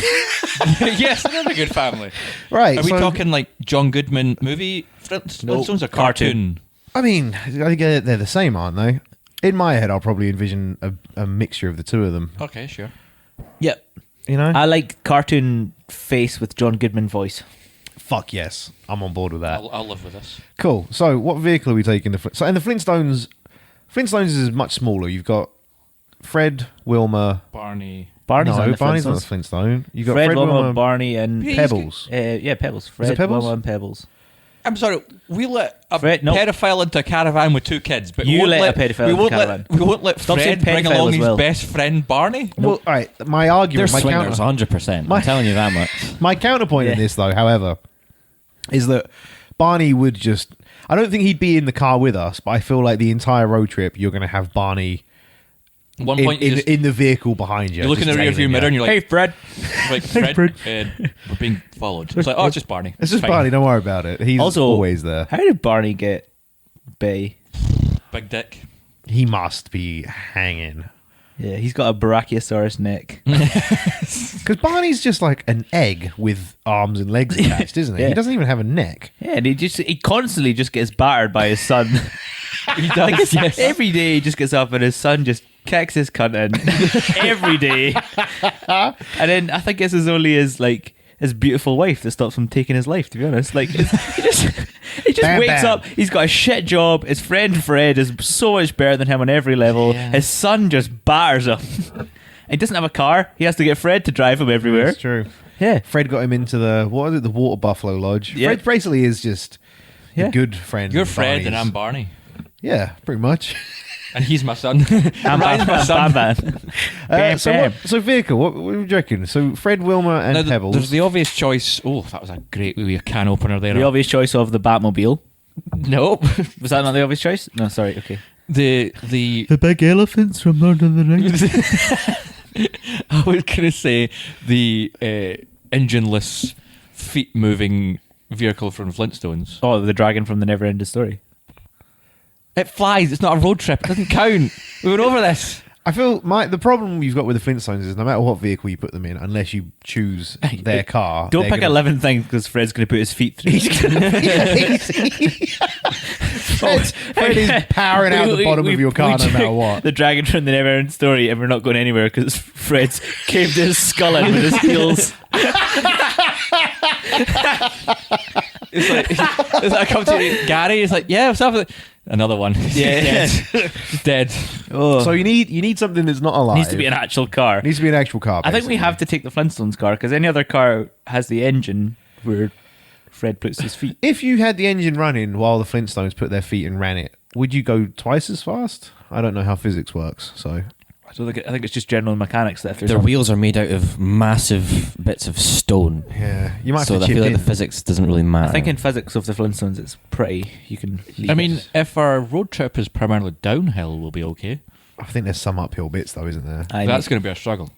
Yes, another good family. Right. Are we so- talking like John Goodman movie Flintstones or cartoon? I mean, I think they're the same, aren't they? In my head, I'll probably envision a mixture of the two of them. Okay, sure. Yep. You know? I like cartoon face with John Goodman voice. Fuck yes. I'm on board with that. I'll live with this. Cool. So, what vehicle are we taking? So, and the Flintstones is much smaller. You've got Fred, Wilma. Barney. Barney's on No, the Barney's not a Flintstones. Flintstone. You got Fred, Fred, Wilma, Wilma, Barney, and Yeah, Pebbles. Pebbles. Fred, Pebbles? Wilma, and Pebbles. I'm sorry, we let a Fred- no. pedophile into a caravan with 2 kids, but You we won't let a pedophile we into won't a caravan. we won't let Stop saying Fred bring pedophile along as his well. best friend Barney. Well, all right. My They're argument, my swingers, counter, 100%. My- I'm telling you that much. my counterpoint in Yeah. this, though, however, is that Barney would just. I don't think he'd be in the car with us, but I feel like the entire road trip you're going to have Barney At one point, in the vehicle behind you. you look in the just rear view tailing mirror you. and you're Hey, like, Fred. Fred, we're being followed. It's like, oh, it's just Barney. It's just fine. Barney. Don't worry about it. He's Also, always there. How did Barney get Bay? Big dick. He must be hanging. Yeah, he's got a brachiosaurus neck. Because Barney's just like an egg with arms and legs attached, isn't he? Yeah. He doesn't even have a neck. Yeah, and he constantly just gets battered by his son. He does, yes. Every day he just gets up and his son just kicks his cunt in. Every day. And then I think this is only his beautiful wife that stops him taking his life, to be honest. Like, he just Bam, wakes bam. up, he's got a shit job, his friend Fred is so much better than him on every level, Yeah. his son just batters him. He doesn't have a car, he has to get Fred to drive him everywhere. That's true. Yeah. Fred got him into the Water Buffalo Lodge. Yeah. Fred basically is just Yeah. a good friend. You're of Fred and Barney's. I'm Barney. Yeah, pretty much. And he's my son. I'm Ryan's my son. Bam. So vehicle, what do you reckon? So Fred, Wilma, and Now, Pebbles. there's the obvious choice. Oh, that was a great wee can opener there. The obvious choice of the Batmobile. Nope. Was that not the obvious choice? No, sorry, okay. the big elephants from Lord of the Rings. I was gonna say the engineless, feet moving vehicle from Flintstones. Oh, the dragon from the Never-Ending Story. It flies. It's not a road trip. It doesn't count. We went over this. I feel the problem you've got with the Flintstones is no matter what vehicle you put them in, unless you choose their car, Don't they're pick gonna- 11 things because Fred's going to put his feet through. Fred is powering out the bottom of your car no matter what. The dragon from the Never-Ending Story, and we're not going anywhere because Fred's caved his skull in with his heels. It's like I come to Gary. It's like, yeah, what's up? Another one. Yeah. dead. He's dead. Oh, So you need something that's not alive. needs to be an actual car. Needs to be an actual car. I think we have to take the Flintstones car because any other car has the engine where Fred puts his feet. If you had the engine running while the Flintstones put their feet and ran it, would you go twice as fast? I don't know how physics works, so I think it's just general mechanics that if there's Their wheels are made out of massive bits of stone. yeah, you might So have I to chip feel like in. the physics doesn't really matter. I think in physics of the Flintstones, it's pretty. You can. Leave I mean, it. if our road trip is primarily downhill, we'll be okay. I think there's some uphill bits though, isn't there? That's going to be a struggle.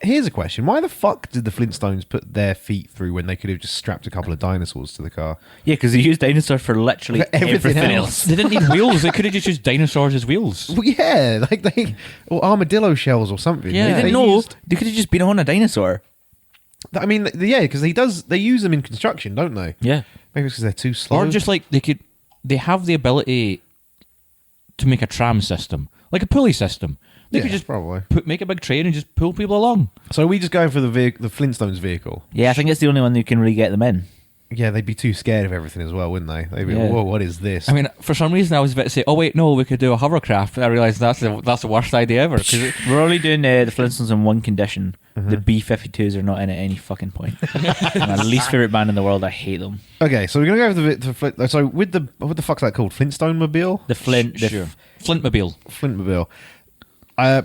Here's a question: why the fuck did the Flintstones put their feet through when they could have just strapped a couple of dinosaurs to the car? Yeah, because they used dinosaurs for literally For everything everything else. else. They didn't need wheels. They could have just used dinosaurs as wheels. Well, yeah, or armadillo shells or something. Yeah. They didn't know. They could have just been on a dinosaur. I mean, yeah, because they use them in construction, don't they? Yeah. Maybe it's because they're too slow. Or just like they have the ability to make a tram system, like a pulley system. They yeah, could just probably. make a big train and just pull people along. So are we just going for the Flintstones vehicle? Yeah, I think it's the only one who can really get them in. Yeah, they'd be too scared of everything as well, wouldn't they? They'd be, Yeah. whoa, what is this? I mean, for some reason, I was about to say, "Oh wait, no, we could do a hovercraft." But I realized that's the worst idea ever. 'Cause We're only doing the Flintstones on one condition. Mm-hmm. The B-52s are not in at any fucking point. My least favorite band in the world. I hate them. Okay, so we're gonna go with the Flint. So with the what the fuck's that called? Flintstone Mobile, The Flint. The sure. Flintmobile. Flintmobile.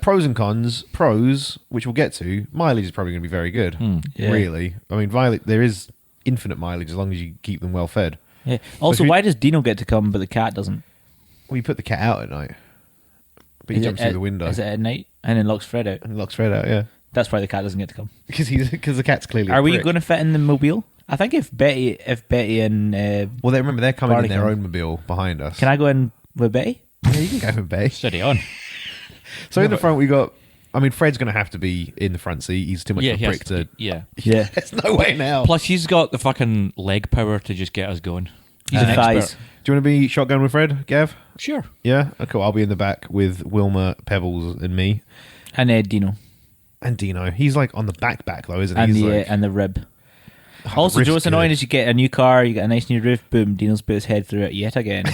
Pros and cons. Pros, which we'll get to. Mileage is probably going to be very good. Yeah. Really, I mean, there is infinite mileage as long as you keep them well fed. Yeah. Also, But who- why does Dino get to come but the cat doesn't? Well, you put the cat out at night, but he Is it jumps through at- the window Is it at night and then locks Fred out? and locks Fred out. Yeah, That's why the cat doesn't get to come. because the cat's clearly. Are a we prick. going to fit in the mobile? I think if Betty and Well, remember they're coming Barney in their can. own mobile behind us. can I go in with Betty? Yeah, you can go with Bay. Steady on. So in the front we got. I mean, Fred's going to have to be in the front seat. He's too much Yeah, of he a has prick to. to. Yeah. Yeah. There's no way now. Plus, he's got the fucking leg power to just get us going. He's an thighs. expert. Do you want to be shotgun with Fred, Gav? Sure. Yeah. Okay, I'll be in the back with Wilma, Pebbles, and me, And Dino. and Dino. He's like on the back though, isn't he? And He's the like, and the rib. the Also, rift's Joe, what's annoying good. is you get a new car, you get a nice new roof, boom, Dino's put his head through it yet again.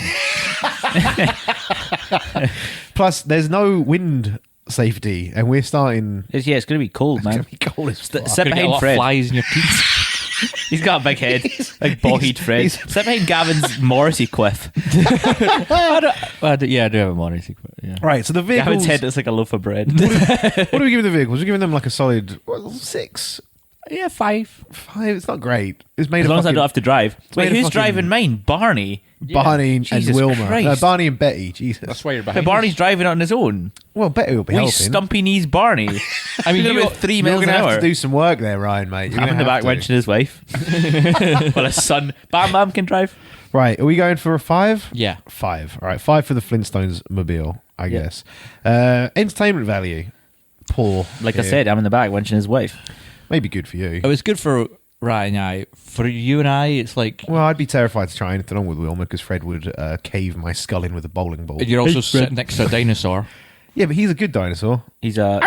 Plus, there's no wind safety, and we're starting. it's going to be cold, It's man. gonna be cold as fuck. Sit Gonna get a behind lot of Fred. flies in your teeth. He's got a big head, like bogeyed Fred. he's- Sit behind Gavin's Morrissey quiff. I do have a Morrissey. Yeah. Right, so the vehicles. Gavin's head looks like a loaf of bread. What are we giving the vehicles? We're giving them like a solid 6, Yeah, 5. 5. It's not great. It's made As of long as I fucking don't have to drive. made Wait, of who's fucking- driving mine? Barney. Barney and Jesus Wilma. Christ. Barney and Betty. Jesus. That's why you're But behind. Barney's driving it on his own. Well, Betty will be Wee helping. stumpy knees Barney. I mean, You're you about 3 You're miles going an to have hour. to do some work there, Ryan, mate. You're I'm in gonna the back have to. wenching his wife. Well, his son. Bam Bam can drive. Right, are we going for a 5? Yeah. 5. All right, 5 for the Flintstones mobile. I guess. Entertainment value, poor. Like I here. said, I'm in the back wenching his wife. Maybe good for you. It was good for Ryan and I. For you and I, it's like Well, I'd be terrified to try anything on with Wilma because Fred would cave my skull in with a bowling ball. you're also sitting next to a dinosaur. Yeah, but he's a good dinosaur. He's a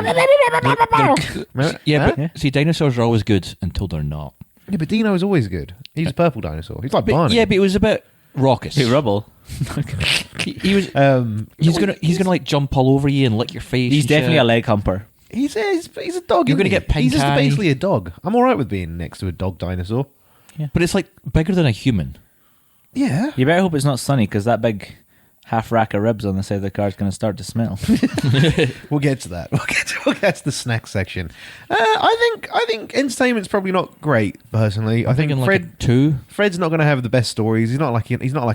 Yeah, Huh? but see, dinosaurs are always good until they're not. Yeah, but Dino's always good. He's a purple dinosaur. He's like But, Barney. yeah, but it was a bit raucous. big rubble. He was. He's gonna like jump all over you and lick your face. He's and definitely shit. a leg humper. He's a dog. You're isn't gonna he? get pink He's just eye. basically a dog. I'm all right with being next to a dog dinosaur. But it's like bigger than a human. Yeah. You better hope it's not sunny because that big half rack of ribs on the side of the car is going to start to smell. We'll get to that. We'll get to the snack section. I think entertainment's probably not great. Personally, I think Thinking Fred. like a 2. Fred's not going to have the best stories. He's not like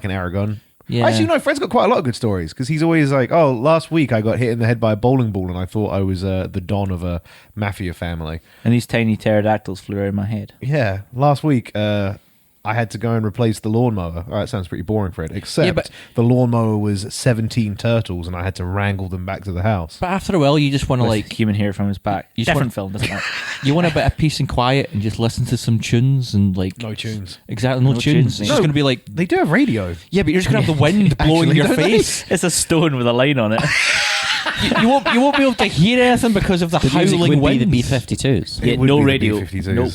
an Aragon. Yeah. Actually, no. Fred's got quite a lot of good stories because he's always like, "Oh, last week I got hit in the head by a bowling ball and I thought I was the don of a mafia family." And these tiny pterodactyls flew around my head. Yeah, last week I had to go and replace the lawnmower. Oh, that sounds pretty boring, Fred. Except Yeah, but- the lawnmower was 17 turtles and I had to wrangle them back to the house. But after a while, you just want to With like human hair from his back. You just Different want- film, doesn't it? you want a bit of peace and quiet and just listen to some tunes and like No tunes. exactly no, No tunes. tunes, It's no. just gonna be like They do have radio. yeah, but you're just gonna have the wind blowing Actually, your don't they? face. It's a stone with a line on it. you won't be able to hear anything because of the, The music howling would be winds. the B-52s. It Yeah, would no be the radio. B-52s. No.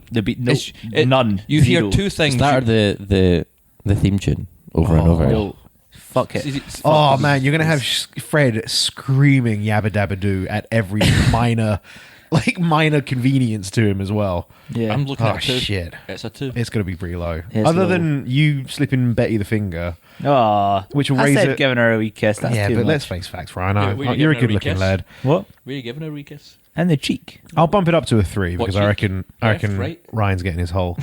No, none. You hear Zero. two things. Start the theme tune over and over. No. Fuck it. Oh man, you're gonna have Fred screaming "Yabba Dabba Doo" at every minor convenience to him as well. Yeah. I'm looking Oh at a 2. shit, It's a 2. it's gonna be pretty low. It's Other low. than you slipping Betty the finger, Oh, which will I raise said it. giving her a wee kiss. That's Yeah, too but much. let's face facts, Ryan. Yeah, were you You're a giving her a wee good-looking kiss? lad. What? Were you giving her a wee kiss? And the cheek. I'll bump it up to a 3 because What, I cheek? reckon Left, right? Ryan's getting his hole.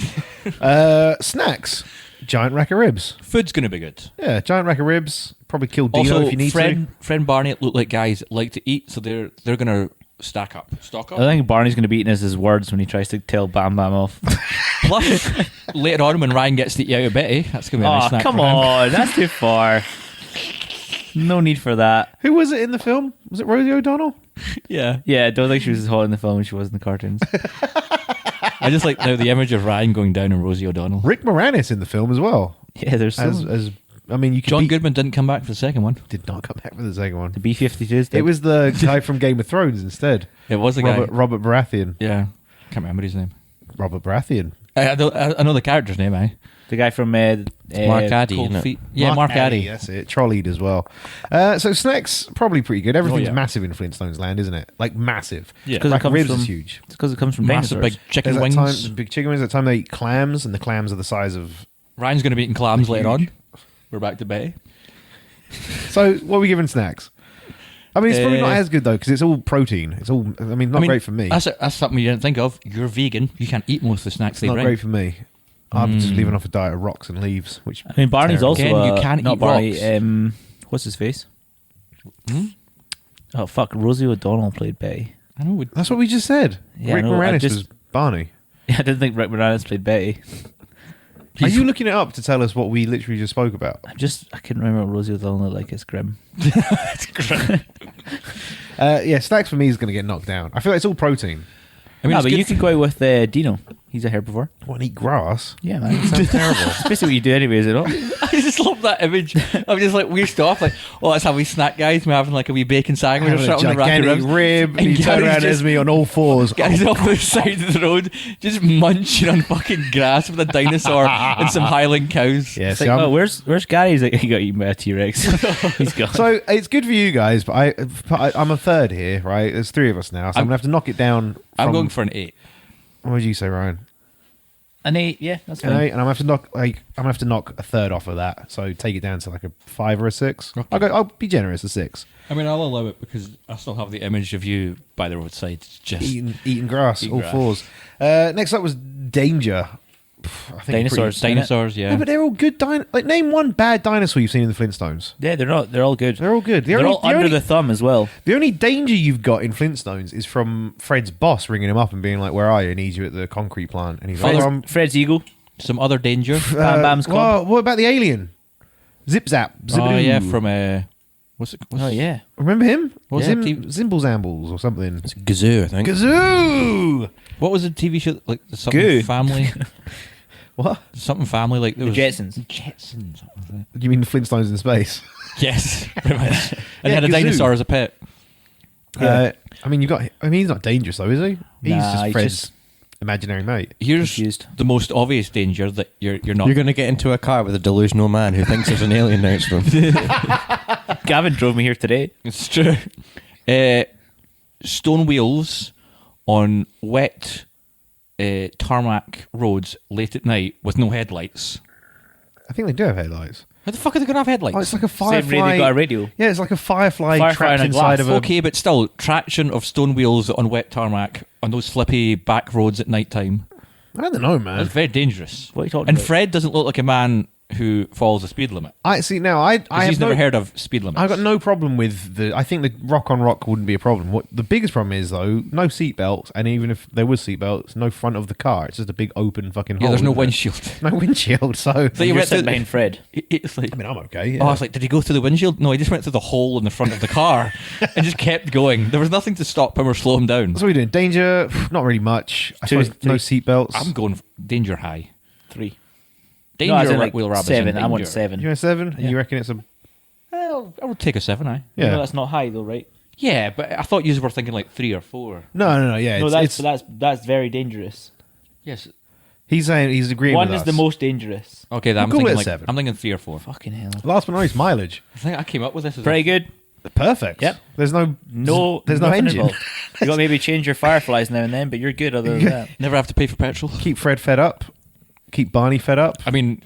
Snacks, giant rack of ribs. Food's gonna be good. Yeah, giant rack of ribs. Probably kill Dino Also, if you need friend Barney look like guys that like to eat, so they're gonna stock up. I think Barney's going to be eating his words when he tries to tell Bam Bam off. Plus, later on when Ryan gets to eat out of Betty, that's gonna be a nice Oh, snack come for him. on. That's too far. No need for that. to. Who was it in the film? Was it Rosie O'Donnell? Yeah, Yeah, I don't think she was as hot in the film as she was in the cartoons. I just like now the image of Ryan going down on Rosie O'Donnell. Rick Moranis in the film as well. Yeah, there's some. As I mean, you could John beat- Goodman didn't come back for the second one. did not come back for the second one. The B-52s did. It was the guy from Game of Thrones instead. It was the guy. Robert Baratheon. Yeah, can't remember his name. Robert Baratheon. I know the character's name. the guy from Mark Addy, Cold isn't it? Feet. Yeah, Mark Addy. That's it. Trolleyed as well. So snacks probably pretty good. Everything's yeah. massive in Flintstones land, isn't it? Like massive. Yeah. Because it Like comes ribs from- is huge. It's because it comes from Massive dinosaurs. big chicken There's that wings. time, big chicken wings. That time they eat clams, and the clams are the size of. Ryan's going to be eating clams later on. We're back to Betty. So what are we giving snacks? I mean, it's probably not Uh, as good though because it's all protein. It's all. I mean, not great for me. That's something you didn't think of. You're vegan. You can't eat most of the snacks It's they not bring. great for me. I'm just living off a diet of rocks and leaves, which I mean, Barney's Terrible. also Again, you can't not eat Barney. rocks. What's his face? Hmm? Oh fuck! Rosie O'Donnell played Betty. I know. that's what we just said. Yeah, Rick I know, I Moranis just- was Barney. Yeah, I didn't think Rick Moranis played Betty. Are you looking it up to tell us what we literally just spoke about? I couldn't remember what Rosie O'Donnell looked like. It's grim. Yeah, snacks for me is going to get knocked down. I feel like it's all protein. I mean, No, it's but good you could go out with Dino. He's a herbivore. What, and eat grass? Yeah, man. It sounds terrible. It's basically what you do anyway, is it not? I just love that image. I'm just like weird stuff. Like, oh, let's have a wee snack, guys. We're having like a wee bacon sandwich or Having a something. on a rack of gigantic ribs. rib, and you turn Gary's around just- as me on all fours. Guys off the side of the road, just munching on fucking grass with a dinosaur and some Highland cows. Yeah, It's see, like, I'm- oh, where's Gary? He's like, he got eaten by a T-Rex. He's gone. so it's good for you guys, but I'm a third here, right? There's three of us now, so I'm going to have to knock it down. I'm from- going for an 8. What would you say, Ryan? An 8, yeah, that's An fine. 8, and I'm going to have to knock a third off of that. So take it down to like a 5 or a 6. Okay. I'll be generous, a 6. I mean, I'll allow it because I still have the image of you by the roadside, just Eating grass, Eating all grass. fours. Next up was Danger. I think Dinosaurs. pretty- dinosaurs. Yeah, Yeah, but they're all good. Like, name one bad dinosaur you've seen in the Flintstones. Yeah, they're not. They're all good. They're all good. They're all under the thumb as well. The only danger you've got in Flintstones is from Fred's boss ringing him up and being like, "Where are you? I need you at the concrete plant." And he's like, Fred's- "Oh, I'm- Fred's Eagle. some other danger. Bam Bam's club. What about the alien? Zip Zap. Oh Zip-a-doo. yeah, from What's it? Oh yeah. Remember him? What was Zim, that TV Zimbles Ambles or something. It's Gazoo, I think. Gazoo! What was the TV show like? Something Goo. Family. What? Something Family like there The was Jetsons. Jetsons. What was it? You mean the Flintstones in space? Yes, pretty much. And Yeah, had a Gazoo. dinosaur as a pet. I mean, he's not dangerous though, is he? He's Nah, just he's Fred's just- imaginary mate. Here's Confused. the most obvious danger that you're not. You're going to get into a car with a delusional man who thinks there's an alien next to him. Gavin drove me here today. It's true. Stone wheels on wet tarmac roads late at night with no headlights. I think they do have headlights. How the fuck are they going to have headlights? Oh, it's like a Same firefly. way they got a radio. Yeah, it's like a firefly, Firefly trapped in a inside glass. of a. Okay, but still, traction of stone wheels on wet tarmac on those flippy back roads at night time. I don't know, man. That's very dangerous. What are you talking And about? Fred doesn't look like a man who follows the speed limit. I see now. I 'Cause have he's never no, heard of speed limits. I've got no problem with the. I think the rock on rock wouldn't be a problem. What the biggest problem is though, no seatbelts, and even if there was seatbelts, no front of the car. It's just a big open fucking Yeah, hole. there's no isn't it? windshield. No windshield. So So you You're went sitting through- behind Fred. It's like, I mean, I'm okay. Yeah. oh, I was like, did he go through the windshield? No, he just went through the hole in the front of the car and just kept going. There was nothing to stop him or slow him down. So what are we doing? Danger? Not really much. I Two, suppose no seatbelts. I'm going danger high. 3. Danger No, as in, like Wheel Rabbits. 7. and I want danger. 7. You're a 7, and Yeah. you reckon it's a Well, I would take a 7, aye. You know yeah? that's not high though, right? Yeah, but I thought you were thinking like 3 or 4. No. Yeah, No, it's, that's very dangerous. Yes. he's saying he's agreeing. One with is us. the most dangerous. Okay, then I'm We'll call thinking it a like 7. I'm thinking 3 or 4. Fucking hell. Last but not least, mileage. I think I came up with this. As Pretty good. Perfect. Yep. There's no There's no nothing engine. involved. You got to maybe change your fireflies now and then, but you're good other than that. Never have to pay for petrol. Keep Fred fed up. Keep Barney fed up. I mean,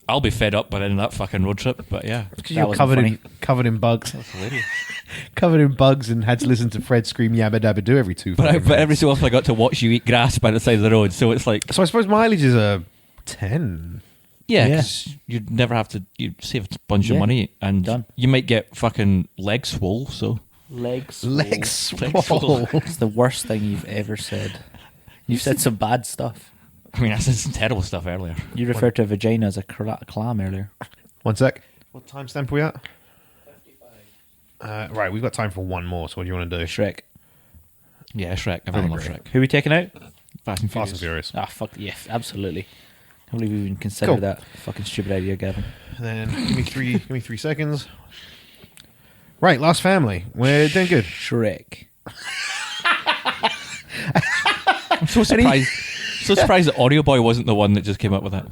I'll be fed up by the end of that fucking road trip, but yeah. Because That you're wasn't covered in bugs. That's hilarious. Covered in bugs and had to listen to Fred scream yabba dabba do every 2 But fucking every minutes. so often I got to watch you eat grass by the side of the road, so it's like, So I suppose mileage is a 10. yeah, Yeah. 'cause you'd never have to, you'd save a bunch of Yeah. money and Done. you might get fucking leg swole, so. Legs. Legs Legs swole. swole. It's the worst thing you've ever said. You've said some bad stuff. I mean, I said some terrible stuff earlier. You referred to a vagina as a clam earlier. 1 sec. What timestamp are we at? 55. Right, we've got time for one more. So what do you want to do? Shrek. Yeah, Shrek. Everyone loves agree. Shrek. Who are we taking out? Fast and Fast and Furious. Furious. Ah, fuck, yeah, absolutely. I can't believe we even considered Cool. that fucking stupid idea, Gavin. And then give me 3 seconds. Right, Last Family. We're doing good. Shrek. I'm so surprised. So surprised that Audio Boy wasn't the one that just came up with that.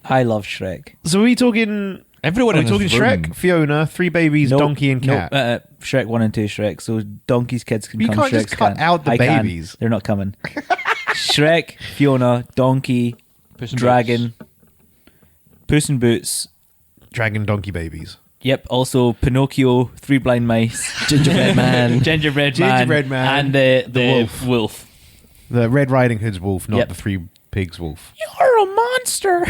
I love Shrek. So are we talking? Everyone Are in we talking this room. Shrek, Fiona, 3 babies, No, donkey, and no, cat? Shrek 1 and 2 Shrek. So Donkey's kids can You come. can't just Shrek's cut can't. out the I can. babies. They're not coming. Shrek, Fiona, Donkey, Puss in Dragon, Puss in Boots. Dragon, donkey, babies. Yep. Also Pinocchio, 3 Blind Mice, Gingerbread Man. Gingerbread Gingerbread Man, and the wolf. wolf. The Red Riding Hood's wolf, not Yep. the 3 pigs wolf. You're a monster.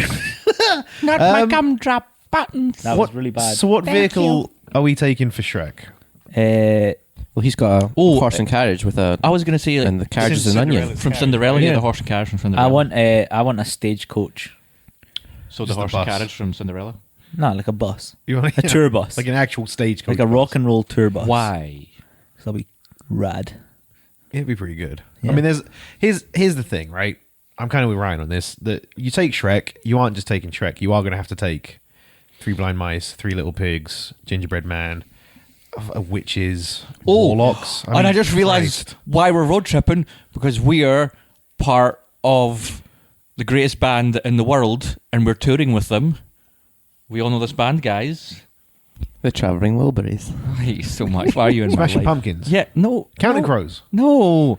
Not my gumdrop buttons. That was really bad. So what vehicle are we taking for Shrek? Well, he's got a horse and carriage with a. I was going to say, like, and the carriage is an onion. Cinderella's from carriage. Cinderella, yeah, Yeah. the horse and carriage from Cinderella. I want a stagecoach. So the Just a horse and bus. carriage from Cinderella. Not like a bus. You want A tour bus. like an actual stagecoach, Like a rock and roll tour bus. Why? So that'll be rad. It'd be pretty good. Yeah. I mean, here's the thing, right? I'm kind of with Ryan on this. That you take Shrek, you aren't just taking Shrek. You are going to have to take 3 Blind Mice, 3 Little Pigs, Gingerbread Man, witches, warlocks. and I mean, just realised Christ. why we're road tripping, because we are part of the greatest band in the world and we're touring with them. We all know this band, guys. The Travelling Wilburys. I hate you so much. Why are you in my Smashing life? Pumpkins. Yeah, no. Counting no, Crows. No.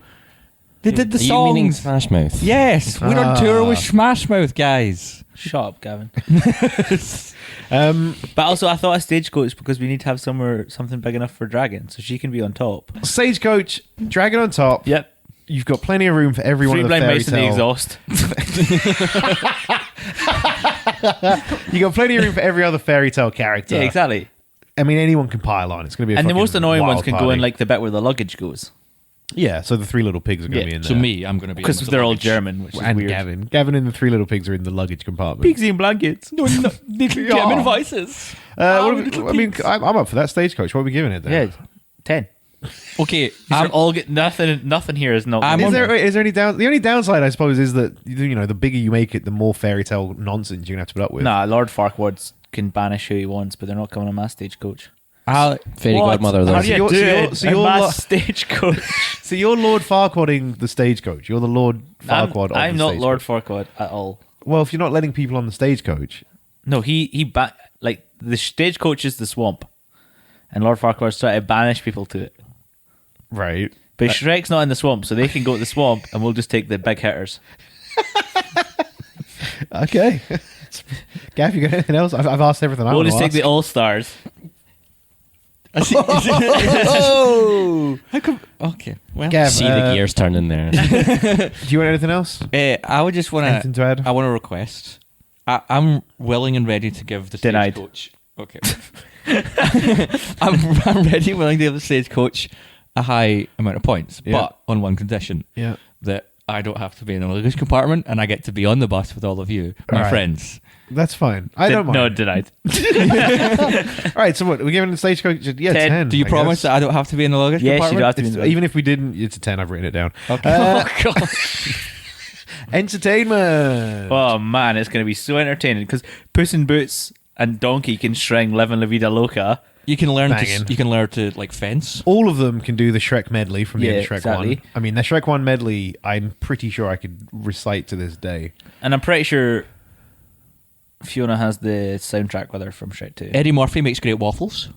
They did the Are you meaning songs. Smash Mouth? Yes, we're on tour with Smash Mouth, guys. Shut up, Gavin. Um, But also, I thought a stagecoach because we need to have something big enough for Dragon, so she can be on top. Stagecoach, Dragon on top. Yep. You've got plenty of room for every one 3 of the Blind fairy Mice in the tale. exhaust. You got plenty of room for every other fairy tale character. Yeah, exactly. I mean, anyone can pile on. It's going to be. And the most annoying ones wild can go party. in like the bit where the luggage goes. Yeah, so the Three Little Pigs are going to Yeah, be in there. So me, I'm going to be Because in with they're the all luggage. German, which is and weird. Gavin and the Three Little Pigs are in the luggage compartment. Pigsy and blankets. No, little German voices. I mean, I'm up for that Stagecoach. What are we giving it then? Yeah, 10. Okay, These are all get nothing here is not. I'm Is on- there any down? The only downside, I suppose, is that the bigger you make it, the more fairy tale nonsense you're gonna have to put up with. Nah, Lord Farquaad can banish who he wants, but they're not coming on my stagecoach. Fairy What? godmother, How though. do you So do you're- it? so A you're mass lo- stagecoach. So you're Lord Farquaading the Stagecoach. You're the Lord Farquaad. of I'm the not Lord Stagecoach. Farquaad at all. Well, if you're not letting people on the Stagecoach, No, like the stagecoach is the swamp, and Lord Farquaad's trying to banish people to it. right? But Shrek's not in the swamp, so they can go to the swamp, and we'll just take the big hitters. Okay. Gav, you got anything else? I've asked everything I We'll want just to take the ask. All Stars. Oh, How come? Okay, well, Gav, See the gears turning there. do you want anything else? I would just want Anything to add? I want to request. I'm willing and ready to give the Denied. Stagecoach. Okay. I'm ready and willing to give the Stagecoach a high amount of points, Yeah. but on one condition: Yeah. that I don't have to be in the luggage compartment and I get to be on the bus with all of you, my Alright. friends. That's fine. I don't mind. No, denied. All right, so what? We're giving the Stagecoach? Yeah, 10. 10. Do you I promise guess. that I don't have to be in the luggage Yes, you compartment? do have to be in the Even if we didn't, it's a 10. I've written it down. Okay. Uh, Oh, God. Entertainment. Oh man, it's going to be so entertaining because Puss in Boots and Donkey can string "Livin' La Vida Loca." You can learn Banging. to like fence. All of them can do the Shrek medley from the end of Yeah, Shrek exactly. 1. I mean, the Shrek 1 medley, I'm pretty sure I could recite to this day. And I'm pretty sure Fiona has the soundtrack with her from Shrek 2 Eddie Murphy makes great waffles.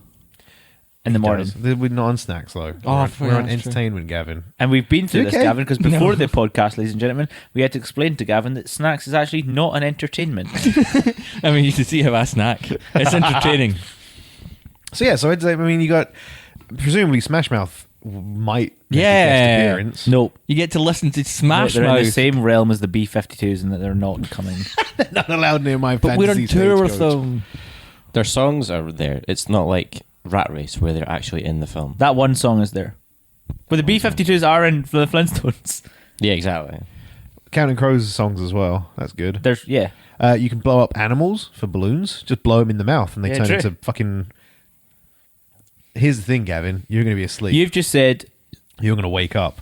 in the morning. We're not on snacks, though. Oh, we're on that's true. entertainment, Gavin. And we've been through You this, okay? Gavin, because before the podcast, ladies and gentlemen, we had to explain to Gavin that snacks is actually not an entertainment. I mean, you can see how I snack. It's entertaining. So, yeah, so I'd say, I mean, you got, presumably Smash Mouth might make a Yeah. guest appearance. Nope. You get to listen to Smash They're in the Mouth. same realm as the B-52s and that they're not coming. Not allowed near my But we're on fantasy tour with Stagecoach. them. Their songs are there. It's not like Rat Race where they're actually in the film. That one song is there. But the B-52s are in the Flintstones. Yeah, exactly. Counting Crows songs as well. That's good. There's, yeah. You can blow up animals for balloons. Just blow them in the mouth and they Yeah, turn true. into fucking... Here's the thing, Gavin. You're going to be asleep. You've just said, You're going to wake up.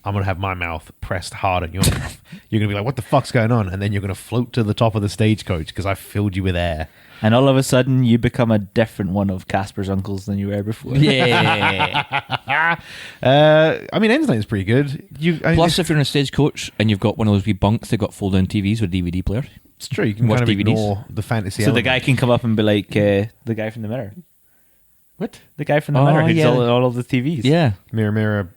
I'm going to have my mouth pressed hard on your mouth. You're going to be like, what the fuck's going on? And then you're going to float to the top of the Stagecoach because I filled you with air. and all of a sudden you become a different one of Casper's uncles than you were before. Yeah. I mean, Entertainment's pretty good. Plus, if you're in a Stagecoach and you've got one of those wee bunks that got fold-down TVs with DVD players. it's true. You can watch kind of DVDs. ignore the fantasy So the element. guy can come up and be like, the guy from the mirror. What? The guy from the Oh, mirror who's yeah. all of the TVs. Yeah. Mirror, mirror.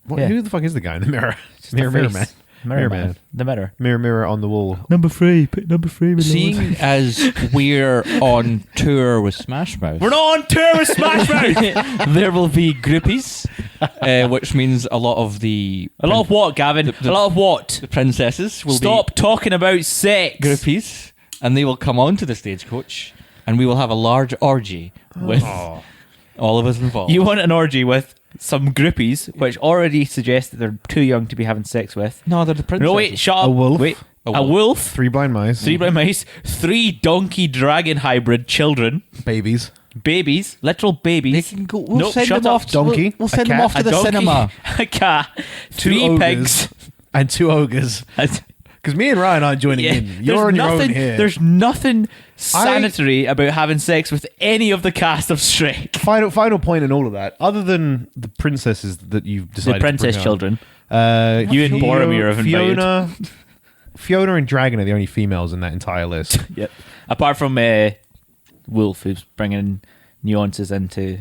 What, Yeah. Who the fuck is the guy in the mirror? Just Mirror, the mirror face. man. Mirror Mirror man. man. The mirror. Mirror, mirror on the wall. Number 3. Pick number 3. Seeing as we're on tour with Smash Mouth, We're not on tour with Smash Mouth! there will be groupies, which means a lot of the A lot of what, Gavin? The- a lot of what? the princesses will Stop talking about sex. be groupies, and they will come onto the Stagecoach, and we will have a large orgy with all of us involved. You want an orgy with some groupies, which already suggest that they're too young to be having sex with. No, they're the princesses. No, wait, shut up. A wolf? Wait, A a wolf. wolf. 3 blind mice. 3 blind mice. 3 donkey dragon hybrid children. babies. Babies. Literal They babies. can go. We'll No, send shut them up. off. Donkey, We'll send a them cat, off to A the donkey, cinema. a cat. 3 ogres. pigs. And 2 ogres. Because me and Ryan aren't joining Yeah, in. You're on your own here. There's nothing sanitary about having sex with any of the cast of Shrek. Final point in all of that, other than the princesses that you've decided The princess to bring children. on, You and Boromir have invited. Fiona and Dragon are the only females in that entire list. Yep. Apart from Wolf, who's bringing nuances into.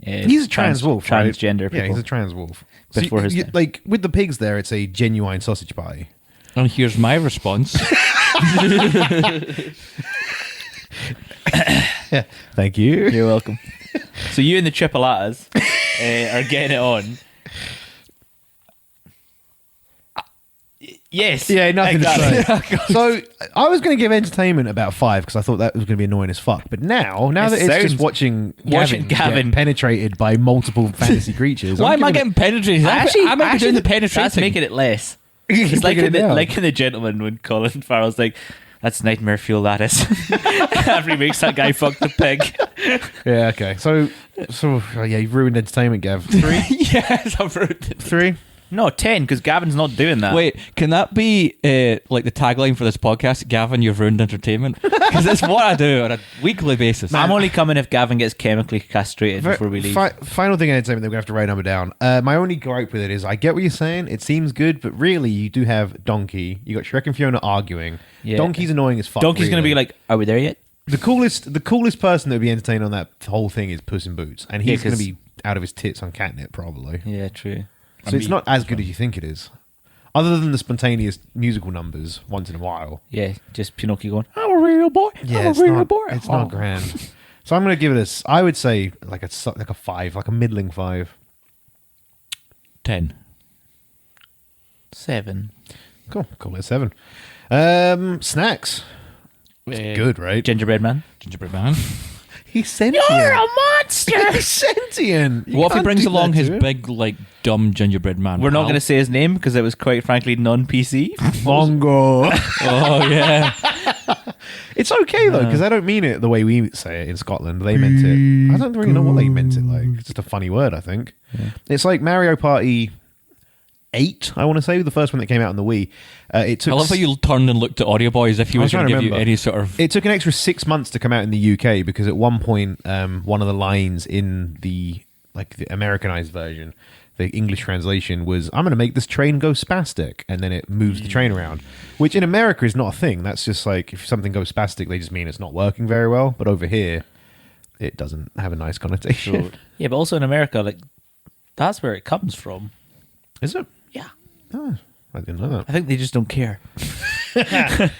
He's a trans wolf, right? transgender people. Yeah, he's a trans wolf. Before his you, time. like with the pigs, there it's a genuine sausage party. And here's my response. Thank you. You're welcome. So you and the Chipolatas are getting it on. Yes. Yeah, nothing exactly. to say. So I was going to give entertainment about 5 because I thought that was going to be annoying as fuck. But now It that it's just sounds- watching Gavin. get penetrated by multiple fantasy creatures. Why I'm am I giving getting penetrated? I'm doing the penetration. That's making it less. it- It's like bringing in, it the, down. like in The Gentleman when Colin Farrell's like, that's nightmare fuel, that is. After he makes that guy fuck the pig. Yeah, okay. So yeah, you've ruined entertainment, Gav. 3? Yes, I've ruined it. 3? No, 10, because Gavin's not doing that. Wait, can that be like the tagline for this podcast? Gavin, you've ruined entertainment. Because that's what I do on a weekly basis. I'm only coming if Gavin gets chemically castrated before we leave. Final thing in entertainment that we have to write number down. My only gripe with it is I get what you're saying. It seems good, but really you do have Donkey. You got Shrek and Fiona arguing. Yeah. Donkey's annoying as fuck. Donkey's going to really. be like, are we there yet? The coolest person that would be entertained on that whole thing is Puss in Boots, and he's Yeah, going 'cause- to be out of his tits on catnip probably. Yeah, true. So it's not as good as you think it is, other than the spontaneous musical numbers once in a while. Yeah, just Pinocchio going, I'm a real boy. Yeah, I'm it's a real not, boy. it's not grand. So I'm going to give it a. I would say like a 5, like a middling 5. 10. 7. Cool, call it a 7. Snacks, good, right? Gingerbread Man. Gingerbread man. He's sentient. You're a monster! He's sentient. You What if he can't brings do along that his to him. big, like, dumb gingerbread man? We're not pal? going to say his name because it was quite frankly non-PC. Bongo? Oh, yeah. It's okay though, because I don't mean it the way we say it in Scotland. They meant it. I don't really know what they meant it like. It's just a funny word, I think. It's like Mario Party 8, I want to say, the first one that came out on the Wii. It took I love how you turned and looked at Audio Boy as if he I was was going trying to to give you remember. any sort of... It took an extra 6 months to come out in the UK because at one point, one of the lines in the Americanized version, the English translation was, "I'm going to make this train go spastic," and then it moves the train around, which in America is not a thing. That's just like if something goes spastic, they just mean it's not working very well. But over here, it doesn't have a nice connotation. Yeah, but also in America, like, that's where it comes from. Is it? Yeah. Oh, I didn't know I think they just don't care. that.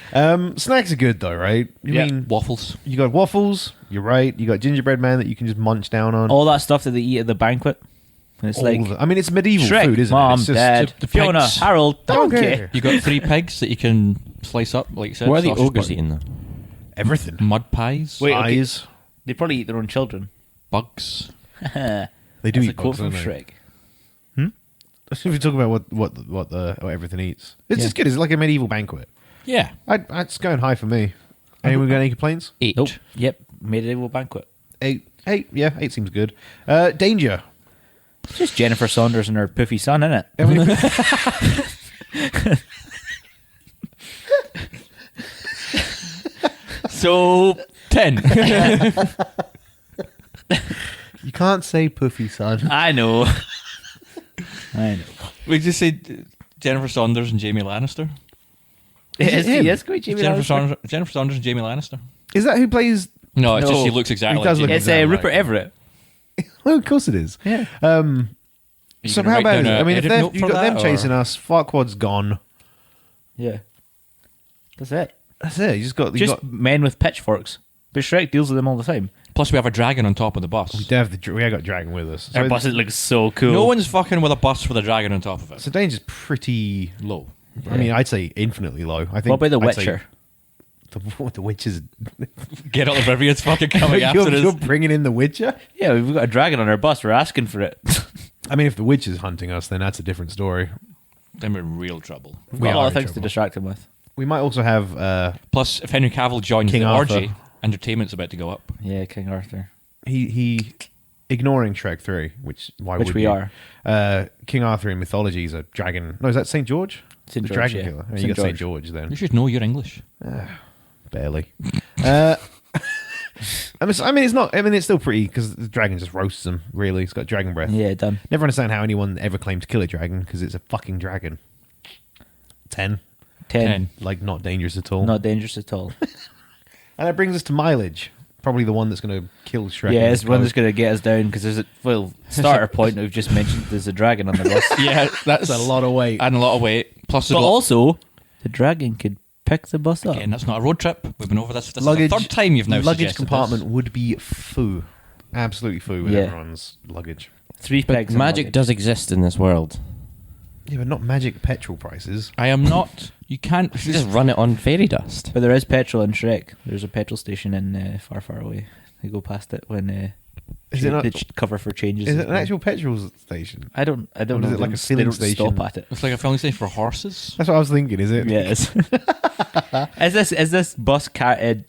Snacks are good though, right? You mean waffles. you got waffles? You're right. You got gingerbread man that you can just munch down on. All that stuff that they eat at the banquet. And it's All like, of it. I mean, it's medieval Shrek, food, isn't Mom, it? It's just Dad, the Fiona, pigs. Harold, Donkey. Donkey. You got 3 pigs that you can slice up, like you said. What are the sausage ogres button. eating though? everything. Mud pies. Wait, okay. Eyes. They probably eat their own children. Bugs. They do That's eat a quote bugs, from don't they? Shrek. If you talk about what everything eats, it's just good. It's like a medieval banquet. Yeah. It's going high for me. Anyone got any complaints? 8. Nope. Yep. Medieval banquet. 8. Yeah, 8 seems good. Danger. It's just Jennifer Saunders and her poofy son, isn't it? So, 10. You can't say puffy, son. I know. I know. We just said Jennifer Saunders and Jamie Lannister. Is it him? Yes, quite Jamie Jennifer Lannister. Saunders and Jamie Lannister. Is that who plays? No, it's just No. she looks exactly He does like look Jamie. It's exactly Rupert like- Everett. Oh, of course it is. Yeah. Are you So gonna how write bad down is it? a I mean, if edit note you've for got them that, chasing or- us, Farquaad's gone. Yeah. That's it. That's it. You just got. Just men with pitchforks. But Shrek deals with them all the time. Plus, we have a dragon on top of the bus. we got Dragon with us. Their bus looks so cool. No one's fucking with a bus with a dragon on top of it. So Danger's pretty. Low. I mean, I'd say infinitely low. I think. What about The I'd say Witcher? The Witcher's. Get out of every it's fucking coming you're, after you're us. bringing in The Witcher. Yeah, we've got a dragon on our bus. We're asking for it. I mean, if The Witcher's hunting us, then that's a different story. Then we're in real trouble. We've We got a are lot of in things to trouble. distract him with. We might also have. Plus, if Henry Cavill joins King the Arthur. orgy, entertainment's about to go up. Yeah, King Arthur. He ignoring Shrek 3, which would we you? are. King Arthur in mythology is a dragon. No, is that St. George? St. The George, dragon yeah. killer. Oh, you St. got St. George. George then. You should know your English. Barely. I mean, it's not. I mean, it's still pretty because the dragon just roasts them. Really, it's got dragon breath. Yeah, done. Never understand how anyone ever claimed to kill a dragon because it's a fucking dragon. 10, 10. like not dangerous at all. Not dangerous at all. And that brings us to mileage. Probably the one that's going to kill Shrek. Yeah, in it's the one code. that's going to get us down because there's a starter point that we've just mentioned. There's a dragon on the bus. Yeah, That's a lot of weight. And a lot of weight. Plus, But also, the dragon could pick the bus up. again, that's not a road trip. We've been over this. This Luggage- is the third time you've now luggage suggested compartment this. would be foo, absolutely foo with Yeah. everyone's luggage. 3 But pegs. and magic luggage. does exist in this world. Yeah, but not magic petrol prices. I am not. You can't. You just run it on fairy dust. But there is petrol in Shrek. There's a petrol station in Far Far Away. They go past it when Is it not? the cover for changes. Is it an actual petrol station? I don't Or know. is it like a They filling don't station? Stop at it. It's like a filling station for horses. That's what I was thinking. Is it? Yeah, it is. Is this bus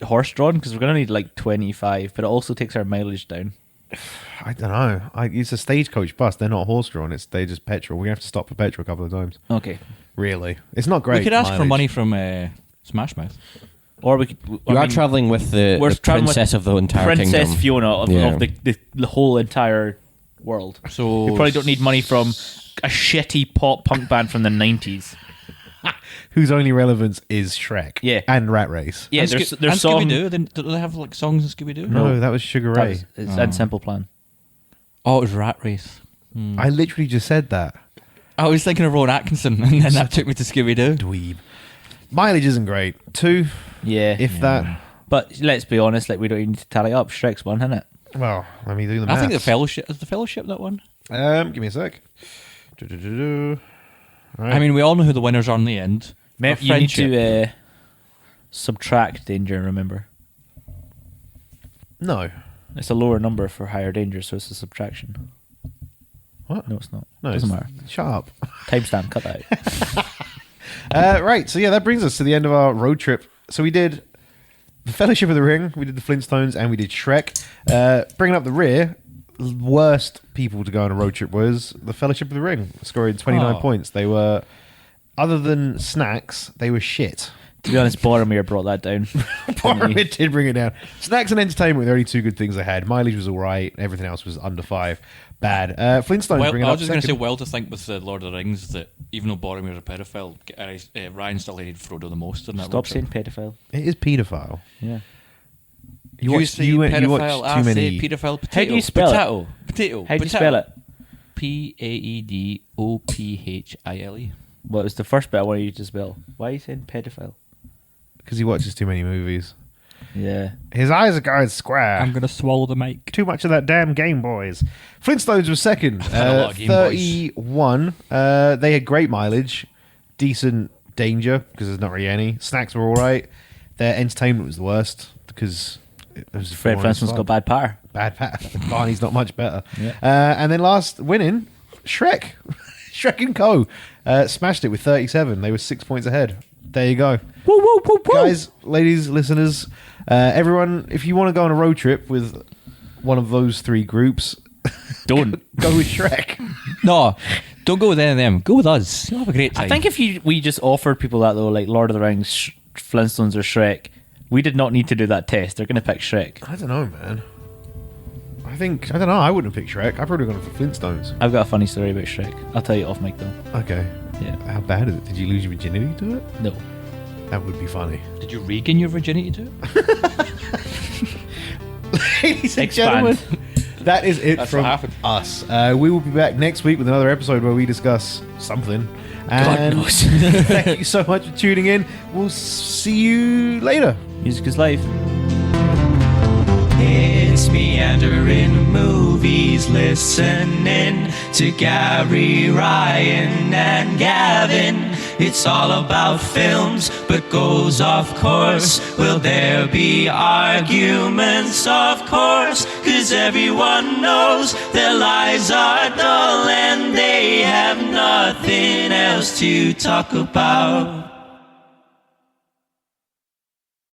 horse drawn? Because we're gonna need like 25, but it also takes our mileage down. I don't know. It's a stagecoach bus. They're not horse drawn. They just petrol. We're gonna have to stop for petrol a couple of times. Okay. Really, it's not great. We could ask for mileage. money from Smash Mouth. Or we could. You are travelling with the traveling with princess of the entire Princess kingdom. Fiona of Yeah. the whole entire world. So We probably don't need money from a shitty pop punk band from the 90s. Whose only relevance is Shrek. Yeah. and Rat Race. Yeah, And there's Scooby songs. Doo. Do they have like songs in Scooby Doo? No, that was Sugar Ray. It's and Simple Plan. Oh, it was Rat Race. I literally just said that. I was thinking of Rowan Atkinson, and then that took me to Scooby Doo. Dweeb. Mileage isn't great. 2, Yeah. if that. But let's be honest, like we don't even need to tally up. Shrek's one, isn't it? Well, let me do the I maths. think the Fellowship is the Fellowship that one. Give me a sec. Do-do-do-do. Right. I mean, we all know who the winners are in the end. You Of need friendship. to subtract danger, remember? no. It's a lower number for higher danger, so it's a subtraction. What? No, it's not. No, Doesn't it's- matter. Shut up. Timestamp, cut that out. Right, so yeah, that brings us to the end of our road trip. So we did the Fellowship of the Ring, we did the Flintstones, and we did Shrek. Bringing up the rear, worst people to go on a road trip was the Fellowship of the Ring, scoring 29 Oh. points. They were, other than snacks, they were shit. To be honest, Boromir brought that down. It did bring it down. Snacks and entertainment were the only two good things they had. Mileage was all right. Everything else was under 5. Bad. Flintstones Well, bring it I up was just going to say, second. well, to think with the Lord of the Rings that even though Boromir's a pedophile, Ryan still hated Frodo the most in that road Stop trip. saying pedophile. It is paedophile. Yeah. You say pedophile, I too say many. pedophile. Potato, How do you spell it? Potato. How do you spell it? Paedophile. Well, it was the first bit I wanted you to spell. Why are you saying pedophile? Because he watches too many movies. Yeah. His eyes are going square. I'm going to swallow the mic. Too much of that damn Game Boys. Flintstones was second. had a lot of Game Boys. 31. They had great mileage. Decent danger, because there's not really any. Snacks were all right. Their entertainment was the worst, because it was Fred boring as Flintstone's fuck. got bad power. Bad pat. Barney's not much better. Yeah. And then last winning, Shrek. Shrek and Co. Smashed it with 37. They were 6 points ahead. There you go. Woo, woo, woo, woo. Guys, ladies, listeners, everyone, if you want to go on a road trip with one of those 3 groups, Don't. go with Shrek. No, don't go with any of them. Go with us. You'll have a great time. I think if we just offered people that, though, like Lord of the Rings, Flintstones, or Shrek, we did not need to do that test. They're going to pick Shrek. I don't know, man. I don't know. I wouldn't have picked Shrek. I've probably gone for Flintstones. I've got a funny story about Shrek. I'll tell you off mic, though. Okay. Yeah. How bad is it? Did you lose your virginity to it? No. That would be funny. Did you regain your virginity to it? Ladies and Expand. gentlemen, that is it That's from what happened. us. We will be back next week with another episode where we discuss something. God And knows. thank you so much for tuning in. We'll see you later. Music is life. It's meandering movies, listening to Gary, Ryan, and Gavin. It's all about films, but goes off course. Will there be arguments? Of course, 'cause everyone knows their lives are dull and they have nothing else to talk about.